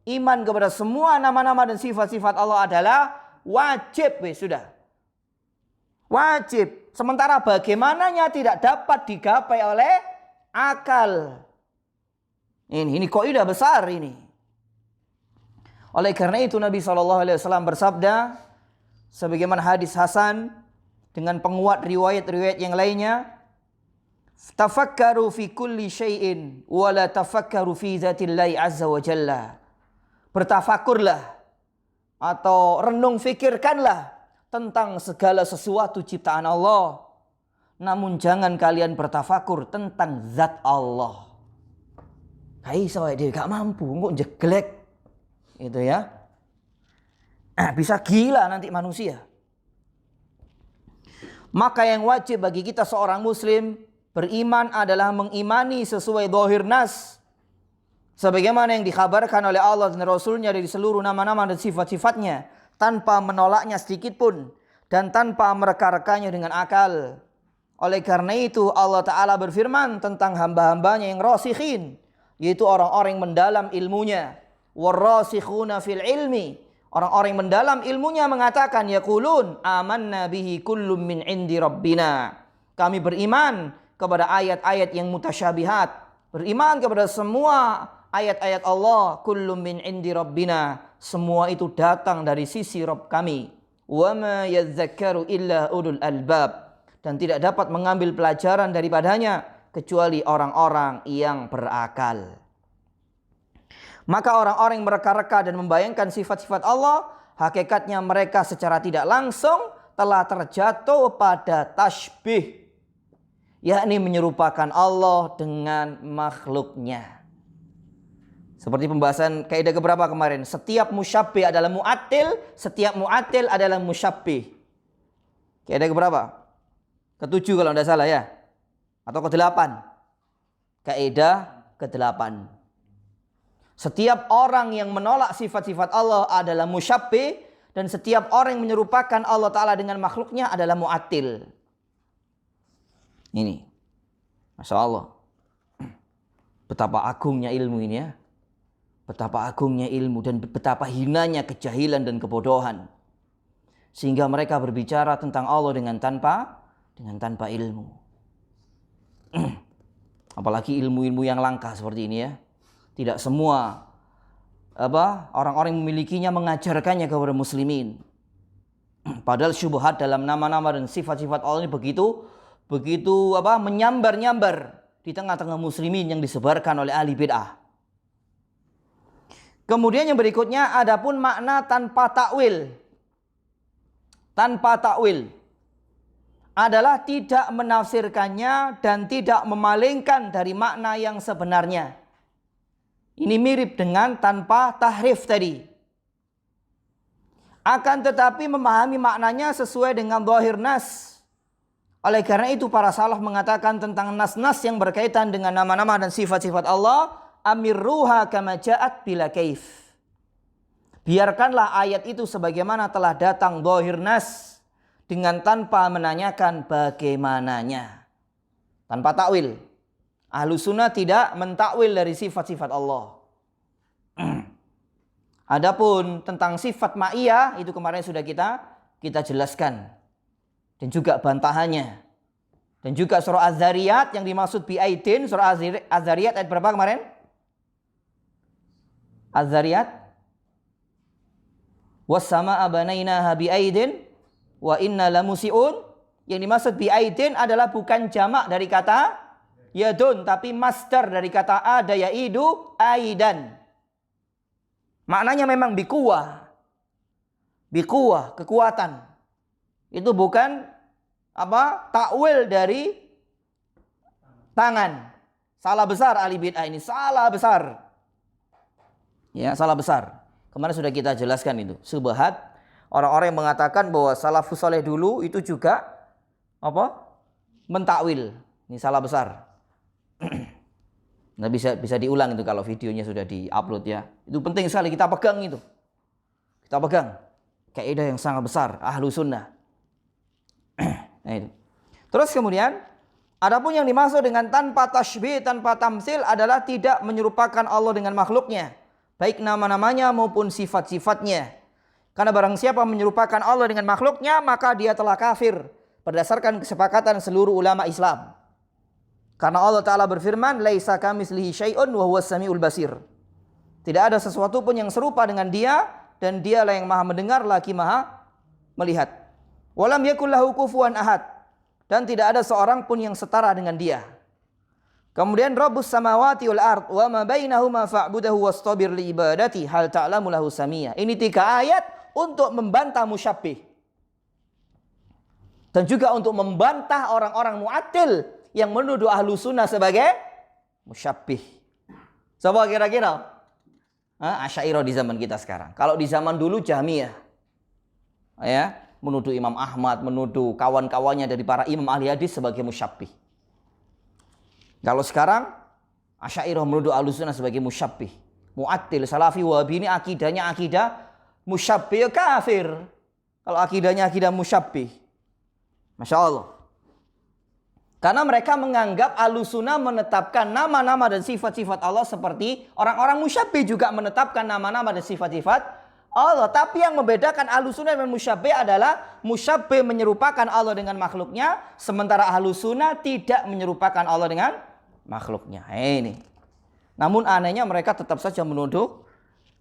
[SPEAKER 2] Iman kepada semua nama-nama dan sifat-sifat Allah adalah wajib. Sudah. Wajib. Sementara bagaimananya tidak dapat digapai oleh akal. Ini kaidah besar ini. Oleh karena itu Nabi SAW bersabda, sebagaimana hadis Hasan dengan penguat riwayat-riwayat yang lainnya, tafakkaru fi kulli syai'in wa la tafakkaru fi dzatillahi azza wa jalla. Bertafakurlah atau renung fikirkanlah tentang segala sesuatu ciptaan Allah, namun jangan kalian bertafakur tentang zat Allah. Kayak dia gak mampu, kok jeglek. Itu ya. Bisa gila nanti manusia. Maka yang wajib bagi kita seorang muslim beriman adalah mengimani sesuai zahir nas. Sebagaimana yang dikhabarkan oleh Allah dan Rasulnya dari seluruh nama-nama dan sifat-sifatnya. Tanpa menolaknya sedikit pun. Dan tanpa mereka-rekanya dengan akal. Oleh karena itu Allah Ta'ala berfirman tentang hamba-hambanya yang rasikhin. Yaitu orang-orang yang mendalam ilmunya. Warrasikhuna fil ilmi. Orang-orang yang mendalam ilmunya mengatakan yaqulun amanna bihi kullum min indi rabbina. Kami beriman kepada ayat-ayat yang mutasyabihat. Beriman kepada semua ayat-ayat Allah. Kullum min indi rabbina. Semua itu datang dari sisi Rabb kami. Wa ma yadzakkaru illa ulul albab. Dan tidak dapat mengambil pelajaran daripadanya kecuali orang-orang yang berakal. Maka orang-orang yang mereka-reka dan membayangkan sifat-sifat Allah, hakikatnya mereka secara tidak langsung telah terjatuh pada tasbih, yakni menyerupakan Allah dengan makhluknya. Seperti pembahasan kaidah keberapa kemarin? Setiap musyabbih adalah mu'attil, setiap mu'attil adalah musyabbih. Kaidah keberapa? Ke-7 kalau tidak salah ya. Atau ke-8. Kaidah ke-8. Setiap orang yang menolak sifat-sifat Allah adalah musyabbih. Dan setiap orang yang menyerupakan Allah Ta'ala dengan makhluknya adalah mu'attil. Ini. Masya Allah. Betapa agungnya ilmu ini ya. Betapa agungnya ilmu dan betapa hinanya kejahilan dan kebodohan. Sehingga mereka berbicara tentang Allah dengan tanpa ilmu. Apalagi ilmu-ilmu yang langka seperti ini ya. Tidak semua orang-orang yang memilikinya mengajarkannya kepada muslimin. Padahal syubhat dalam nama-nama dan sifat-sifat Allah ini begitu menyambar-nyambar di tengah-tengah muslimin yang disebarkan oleh ahli bid'ah. Kemudian yang berikutnya adapun makna tanpa takwil. Tanpa takwil adalah tidak menafsirkannya dan tidak memalingkan dari makna yang sebenarnya. Ini mirip dengan tanpa tahrif tadi. Akan tetapi memahami maknanya sesuai dengan zahir nas. Oleh karena itu para salaf mengatakan tentang nas-nas yang berkaitan dengan nama-nama dan sifat-sifat Allah, amirruha kama ja'at bila kaif. Biarkanlah ayat itu sebagaimana telah datang zahir nas, dengan tanpa menanyakan bagaimananya. Tanpa takwil. Ahlus sunnah tidak mentakwil dari sifat-sifat Allah. Adapun tentang sifat ma'iyah itu kemarin sudah kita jelaskan. Dan juga bantahannya. Dan juga surah Az-Zariyat yang dimaksud bi'aidin. Surah Az-Zariyat ayat berapa kemarin? Az-Zariyat. Was-sama'a banainaha bi'aidin wa inna lamusi'un. Yang dimaksud bi'aidin adalah bukan jamak dari kata yadun, tapi masdar dari kata ada yaidu aidan. Maknanya memang bikuwah. Bikuwah, kekuatan. Itu bukan takwil dari tangan. Salah besar ahli bid'ah ini, salah besar. Ya, salah besar. Kemarin sudah kita jelaskan itu. Subhat orang-orang yang mengatakan bahwa salafus saleh dulu itu juga mentakwil. Ini salah besar. Nah, bisa diulang itu kalau videonya sudah di-upload ya. Itu penting sekali kita pegang itu. Kita pegang kaidah yang sangat besar ahlu sunnah. Nah, itu. Terus kemudian adapun yang dimaksud dengan tanpa tasybih, tanpa tamtsil adalah tidak menyerupakan Allah dengan makhluknya, baik nama-namanya maupun sifat-sifatnya. Karena barang siapa menyerupakan Allah dengan makhluknya, maka dia telah kafir berdasarkan kesepakatan seluruh ulama Islam. Karena Allah Ta'ala berfirman, laisa kamitslihi syai'un wa huwas samiul basir. Tidak ada sesuatu pun yang serupa dengan dia, dan dialah yang maha mendengar lagi maha melihat. Walam yakul lahu kufuwan ahad. Dan tidak ada seorang pun yang setara dengan dia. Kemudian Rabbus samawati wal ard wa ma bainahuma fa'budahu wastabir li ibadati hal ta'lamu lahu samiyya. Ini 3 ayat untuk membantah musyabbih. Dan juga untuk membantah orang-orang mu'attil yang menuduh ahlu sunnah sebagai musyabbih. Coba kira-kira Asy'ariyah di zaman kita sekarang. Kalau di zaman dulu Jahmiyah, ya, menuduh Imam Ahmad, menuduh kawan-kawannya dari para imam ahli hadis sebagai musyabbih. Kalau sekarang Asy'ariyah menuduh Ahlussunnah sebagai musyabbih. Mu'attil, Salafi, Wahabi ini akidahnya akidah musyabbih, kafir. Kalau akidahnya akidah musyabbih. Masya Allah. Karena mereka menganggap Ahlussunnah menetapkan nama-nama dan sifat-sifat Allah seperti orang-orang musyabbih juga menetapkan nama-nama dan sifat-sifat Allah. Tapi yang membedakan Ahlussunnah dan musyabbih adalah musyabbih menyerupakan Allah dengan makhluknya, sementara Ahlussunnah tidak menyerupakan Allah dengan makhluknya. Ini. Namun anehnya mereka tetap saja menuduh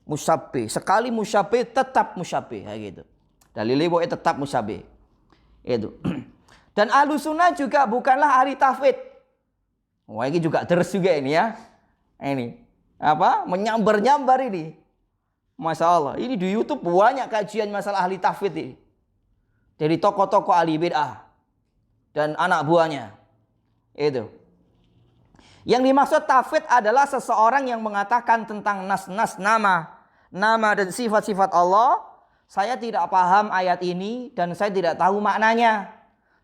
[SPEAKER 2] musyabbih. Sekali musyabbih tetap musyabbih, kayak gitu. Dalilnya bahwa tetap musyabbih. Itu. Dan Ahlussunnah juga bukanlah ahli tafwid. Wah, ini juga deres juga ini ya. Ini menyambar-nyambar ini. Masya Allah, ini di YouTube banyak kajian masalah ahli tafwid ini. Dari tokoh-tokoh ahli bid'ah dan anak buahnya. Itu. Yang dimaksud tafwid adalah seseorang yang mengatakan tentang nas-nas nama dan sifat-sifat Allah. Saya tidak paham ayat ini dan saya tidak tahu maknanya.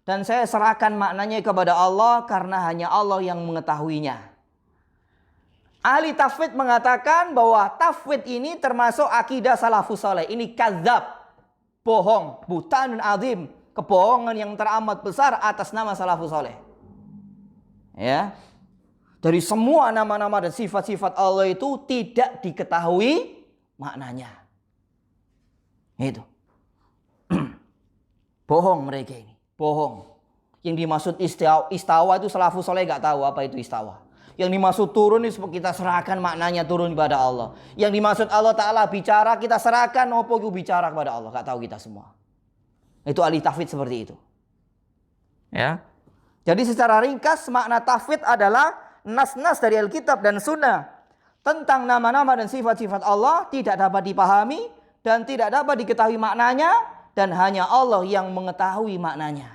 [SPEAKER 2] Dan saya serahkan maknanya kepada Allah karena hanya Allah yang mengetahuinya. Ahli tafwid mengatakan bahwa tafwid ini termasuk akidah salafus saleh. Ini kadzab, bohong, buhtanun azim, kebohongan yang teramat besar atas nama salafus saleh. Ya. Dari semua nama-nama dan sifat-sifat Allah itu tidak diketahui maknanya. Itu. Bohong mereka ini. Bohong. Yang dimaksud istawa itu salafus saleh gak tahu apa itu istawa. Yang dimaksud turun itu kita serahkan maknanya turun kepada Allah. Yang dimaksud Allah Ta'ala bicara kita serahkan apa itu bicara kepada Allah. Gak tahu kita semua. Itu ahli tafwid seperti itu. Ya. Jadi secara ringkas makna tafwid adalah nas-nas dari Alkitab dan Sunnah tentang nama-nama dan sifat-sifat Allah tidak dapat dipahami dan tidak dapat diketahui maknanya. Dan hanya Allah yang mengetahui maknanya.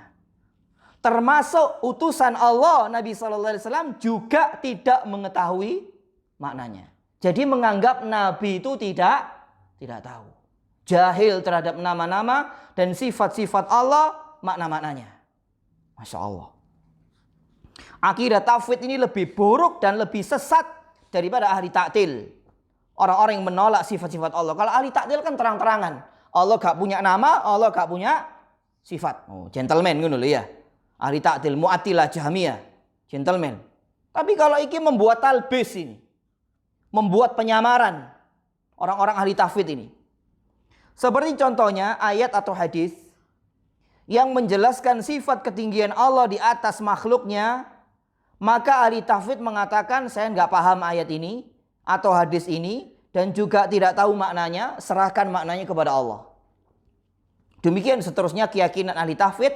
[SPEAKER 2] Termasuk utusan Allah Nabi SAW juga tidak mengetahui maknanya. Jadi menganggap Nabi itu tidak tahu. Jahil terhadap nama-nama dan sifat-sifat Allah, makna-maknanya. Masya Allah. Akidah tauhid ini lebih buruk dan lebih sesat daripada ahli taktil. Orang-orang yang menolak sifat-sifat Allah. Kalau ahli taktil kan terang-terangan. Allah gak punya nama, Allah gak punya sifat. Oh, gentleman gitu loh ya. Ahli taktil, Mu'attilah, Jahmiyah. Gentleman. Tapi kalau iki membuat talbis ini. Membuat penyamaran. Orang-orang ahli tauhid ini. Seperti contohnya ayat atau hadis yang menjelaskan sifat ketinggian Allah di atas makhluknya. Maka ahli tauhid mengatakan saya nggak paham ayat ini atau hadis ini dan juga tidak tahu maknanya, serahkan maknanya kepada Allah. Demikian seterusnya keyakinan ahli tauhid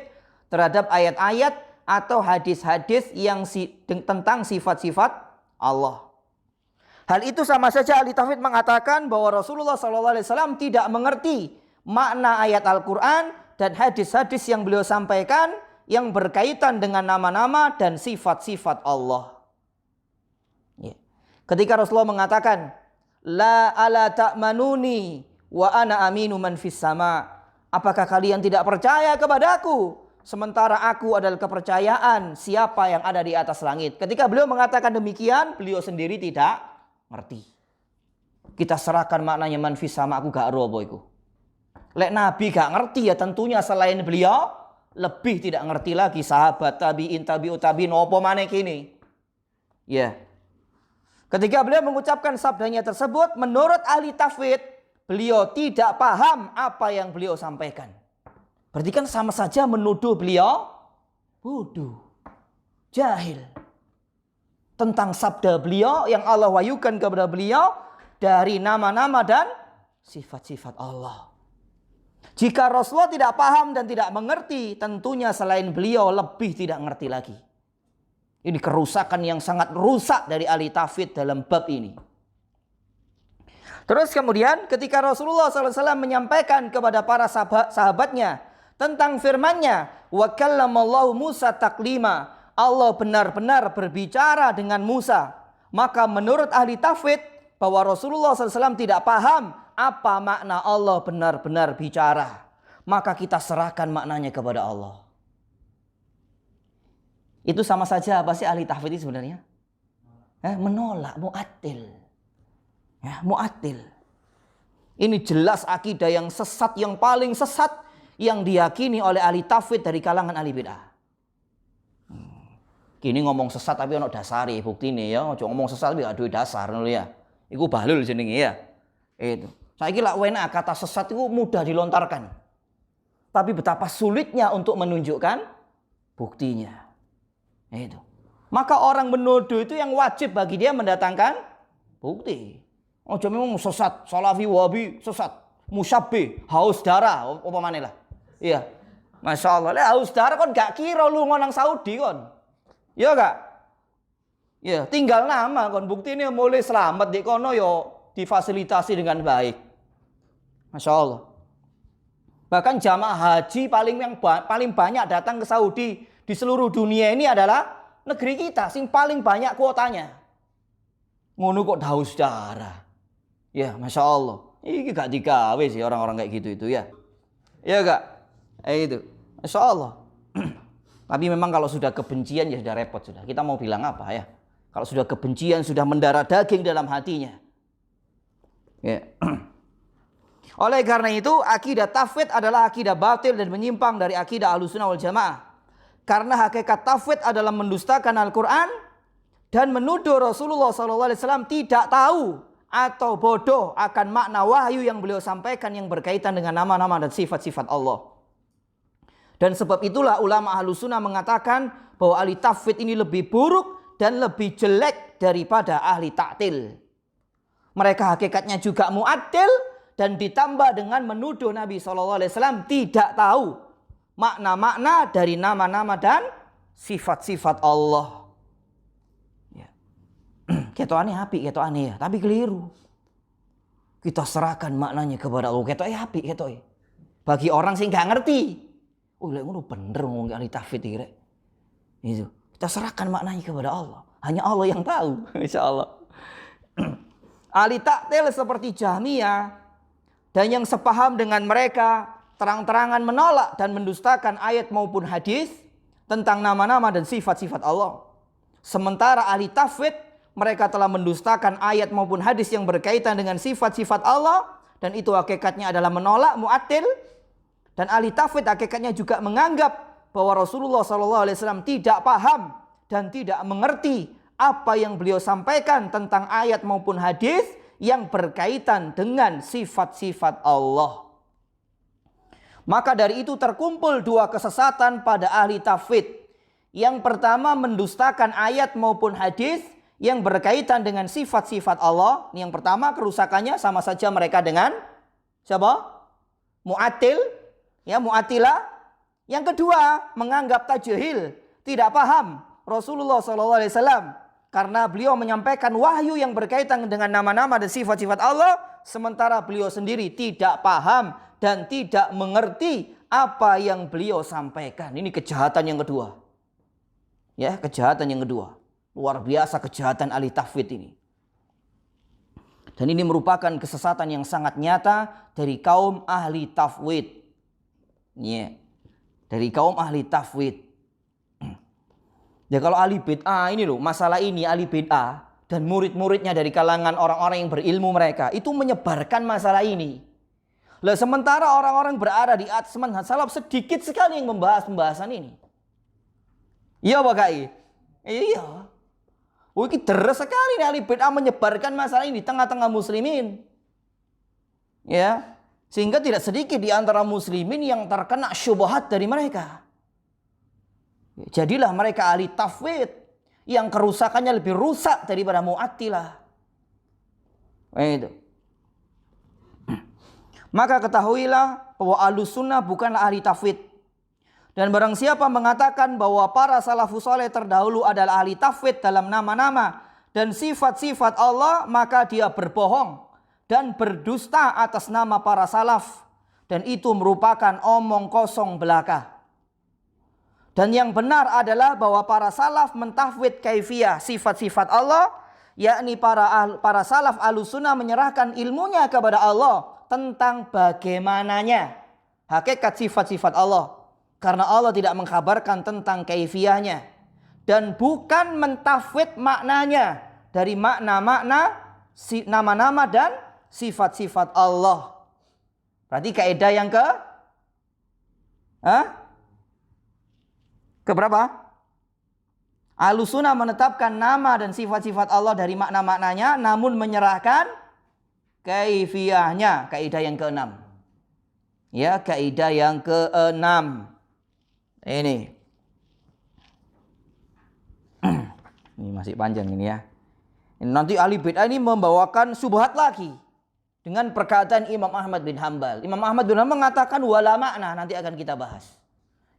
[SPEAKER 2] terhadap ayat-ayat atau hadis-hadis yang tentang sifat-sifat Allah. Hal itu sama saja ahli tauhid mengatakan bahwa Rasulullah SAW tidak mengerti makna ayat Al-Quran dan hadis-hadis yang beliau sampaikan yang berkaitan dengan nama-nama dan sifat-sifat Allah. Ya. Ketika Rasulullah mengatakan, La ala ta'manuni wa ana aminu man fis sama. Apakah kalian tidak percaya kepadaku? Sementara aku adalah kepercayaan siapa yang ada di atas langit. Ketika beliau mengatakan demikian, beliau sendiri tidak ngerti. Kita serahkan maknanya man fis sama, aku gak ero apa iku. Lek Nabi gak ngerti ya tentunya selain beliau lebih tidak ngerti lagi sahabat tabi'in tabi'ut tabi'in apa maneh kini. Ya. Ketika beliau mengucapkan sabdanya tersebut, menurut ahli tauhid, beliau tidak paham apa yang beliau sampaikan. Berarti kan sama saja menuduh beliau bodoh, jahil tentang sabda beliau yang Allah wahyukan kepada beliau dari nama-nama dan sifat-sifat Allah. Jika Rasulullah tidak paham dan tidak mengerti, tentunya selain beliau lebih tidak mengerti lagi. Ini kerusakan yang sangat rusak dari ahli tauhid dalam bab ini. Terus kemudian ketika Rasulullah SAW menyampaikan kepada para sahabatnya tentang firman-Nya, wa kallamallahu Musa taklima, Allah benar-benar berbicara dengan Musa. Maka menurut ahli tauhid bahwa Rasulullah SAW tidak paham apa makna Allah benar-benar bicara. Maka kita serahkan maknanya kepada Allah. Itu sama saja apa sih ahli tauhid ini sebenarnya? Menolak, mu'attil. Ya, mu'attil. Ini jelas akidah yang sesat, yang paling sesat yang diyakini oleh ahli tauhid dari kalangan ahli bid'ah. Kini ngomong sesat tapi ono dasari, buktine ya, ojo ngomong sesat tapi gak duwe dasar ngono ya. Iku bahlul jenenge ya. Itu. Saiki lak wena kata sesat itu mudah dilontarkan. Tapi betapa sulitnya untuk menunjukkan buktinya. Itu. Maka orang menuduh itu yang wajib bagi dia mendatangkan bukti. Ojo memang sesat, salafi wahabi sesat, musyabbih, haus darah, apa maneh lah. Iya. Masya Allah, lek haus darah kon gak kira lu nang Saudi kon. Ya gak? Ya, tinggal nama kon buktine mulai selamat di kono yo difasilitasi dengan baik. Masya Allah. Bahkan jamaah haji paling banyak datang ke Saudi di seluruh dunia ini adalah negeri kita, sing paling banyak kuotanya. Ngono kok haus darah. Ya, Masya Allah. Ini gak digawe sih orang-orang kayak gitu itu ya. Ya gak? Itu. Masya Allah. Tapi memang kalau sudah kebencian ya sudah repot sudah. Kita mau bilang apa ya? Kalau sudah kebencian sudah mendarah daging dalam hatinya. Ya. Oleh karena itu akidah tauhid adalah akidah batil dan menyimpang dari akidah Ahlussunnah wal Jamaah. Karena hakikat tauhid adalah mendustakan Al-Quran dan menuduh Rasulullah SAW tidak tahu atau bodoh akan makna wahyu yang beliau sampaikan yang berkaitan dengan nama-nama dan sifat-sifat Allah. Dan sebab itulah ulama Ahlussunnah mengatakan bahwa ahli tauhid ini lebih buruk dan lebih jelek daripada ahli ta'til. Mereka hakikatnya juga mu'attil dan ditambah dengan menuduh Nabi SAW tidak tahu makna-makna dari nama-nama dan sifat-sifat Allah. Ya. Keto aneh api, keto aneh ya, tapi keliru. Kita serahkan maknanya kepada Allah. Keto api, keto. Bagi orang sih nggak ngerti. Oh, lek ngono bener ngomong ahli tauhid iki rek. Itu. Kita serahkan maknanya kepada Allah. Hanya Allah yang tahu, insyaallah. Ahli ta'til seperti Jahmiyah dan yang sepaham dengan mereka terang-terangan menolak dan mendustakan ayat maupun hadis tentang nama-nama dan sifat-sifat Allah. Sementara ahli tafwid, mereka telah mendustakan ayat maupun hadis yang berkaitan dengan sifat-sifat Allah, dan itu hakikatnya adalah menolak mu'attil. Dan ahli tafwid hakikatnya juga menganggap bahwa Rasulullah SAW tidak paham dan tidak mengerti apa yang beliau sampaikan tentang ayat maupun hadis yang berkaitan dengan sifat-sifat Allah. Maka dari itu terkumpul dua kesesatan pada ahli tafwid. Yang pertama, mendustakan ayat maupun hadis yang berkaitan dengan sifat-sifat Allah. Yang pertama, kerusakannya sama saja mereka dengan siapa? Mu'attil, ya, Mu'attilah. Yang kedua, menganggap tajhil, tidak paham Rasulullah SAW karena beliau menyampaikan wahyu yang berkaitan dengan nama-nama dan sifat-sifat Allah, sementara beliau sendiri tidak paham dan tidak mengerti apa yang beliau sampaikan. Ini kejahatan yang kedua. Ya, kejahatan yang kedua. Luar biasa kejahatan ahli tafwid ini. Dan ini merupakan kesesatan yang sangat nyata dari kaum ahli tafwid. Ya, dari kaum ahli tafwid. Ya, kalau ahli bid'ah ini loh, masalah ini ahli bid'ah dan murid-muridnya dari kalangan orang-orang yang berilmu mereka itu menyebarkan masalah ini. Lah, sementara orang-orang berada di atas manhaj salaf sedikit sekali yang membahas pembahasan ini. Iya Pak Kai? Iya. Oh, ini deres sekali nih ahli bid'ah menyebarkan masalah ini di tengah-tengah muslimin. Ya, sehingga tidak sedikit di antara muslimin yang terkena syubhat dari mereka. Jadilah mereka ahli tafwid yang kerusakannya lebih rusak daripada Mu'attilah. Itu. Maka ketahuilah bahwa Ahlus Sunnah bukanlah ahli tafwid. Dan barang siapa mengatakan bahwa para salafus saleh terdahulu adalah ahli tafwid dalam nama-nama dan sifat-sifat Allah, maka dia berbohong dan berdusta atas nama para salaf. Dan itu merupakan omong kosong belaka. Dan yang benar adalah bahwa para salaf mentafwid kaifiyah sifat-sifat Allah, yakni para salaf Ahlus Sunnah menyerahkan ilmunya kepada Allah tentang bagaimananya hakikat sifat-sifat Allah, karena Allah tidak mengkabarkan tentang kaifiyahnya, dan bukan mentafwid maknanya dari makna-makna nama-nama dan sifat-sifat Allah. Berarti kaidah yang keberapa? Ahlus Sunnah menetapkan nama dan sifat-sifat Allah dari makna-maknanya, namun menyerahkan kaifiyahnya. Kaidah yang keenam. Ya, kaidah yang keenam. Ini masih panjang ini ya. Nanti ahli bid'ah ini membawakan subhat lagi dengan perkataan Imam Ahmad bin Hanbal. Imam Ahmad bin Hanbal mengatakan wala makna, nanti akan kita bahas.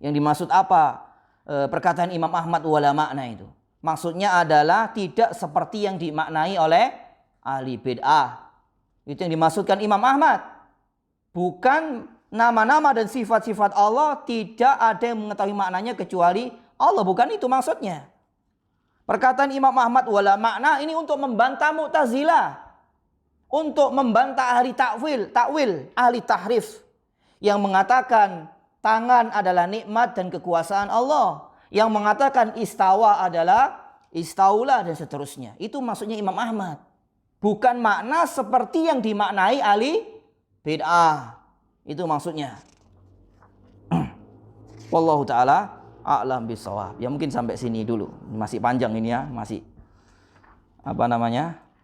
[SPEAKER 2] Yang dimaksud apa perkataan Imam Ahmad wala makna itu? Maksudnya adalah tidak seperti yang dimaknai oleh ahli bid'ah. Itu yang dimaksudkan Imam Ahmad. Bukan nama-nama dan sifat-sifat Allah tidak ada yang mengetahui maknanya kecuali Allah. Bukan itu maksudnya. Perkataan Imam Ahmad wala makna ini untuk membantah Mu'tazilah. Untuk membantah ahli takwil, ahli tahrif. Yang mengatakan tangan adalah nikmat dan kekuasaan Allah. Yang mengatakan istawa adalah istaulah dan seterusnya. Itu maksudnya Imam Ahmad. Bukan makna seperti yang dimaknai ahli bid'ah. Itu maksudnya. Wallahu ta'ala a'lam bishawab. Ya mungkin sampai sini dulu. Masih panjang ini ya. Masih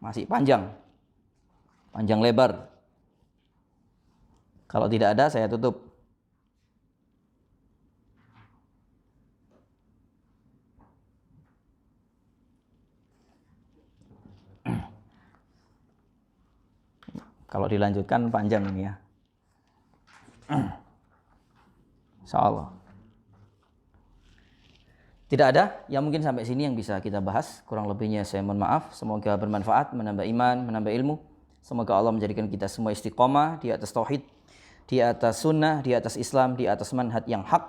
[SPEAKER 2] masih panjang. Panjang lebar. Kalau tidak ada saya tutup. Kalau dilanjutkan panjang ini ya. Insyaallah. Tidak ada, ya mungkin sampai sini yang bisa kita bahas. Kurang lebihnya saya mohon maaf. Semoga bermanfaat, menambah iman, menambah ilmu. Semoga Allah menjadikan kita semua istiqomah di atas tauhid, di atas sunnah, di atas Islam, di atas manhaj yang hak.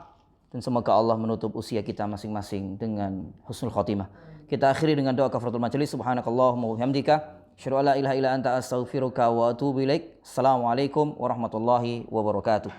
[SPEAKER 2] Dan semoga Allah menutup usia kita masing-masing dengan husnul khotimah. Kita akhiri dengan doa kafaratul majelis. Subhanakallahumma wa bihamdika
[SPEAKER 1] Asyhadu an la ilaha illa anta astaghfiruka wa atubu ilaik. Assalamualaikum warahmatullahi wabarakatuh.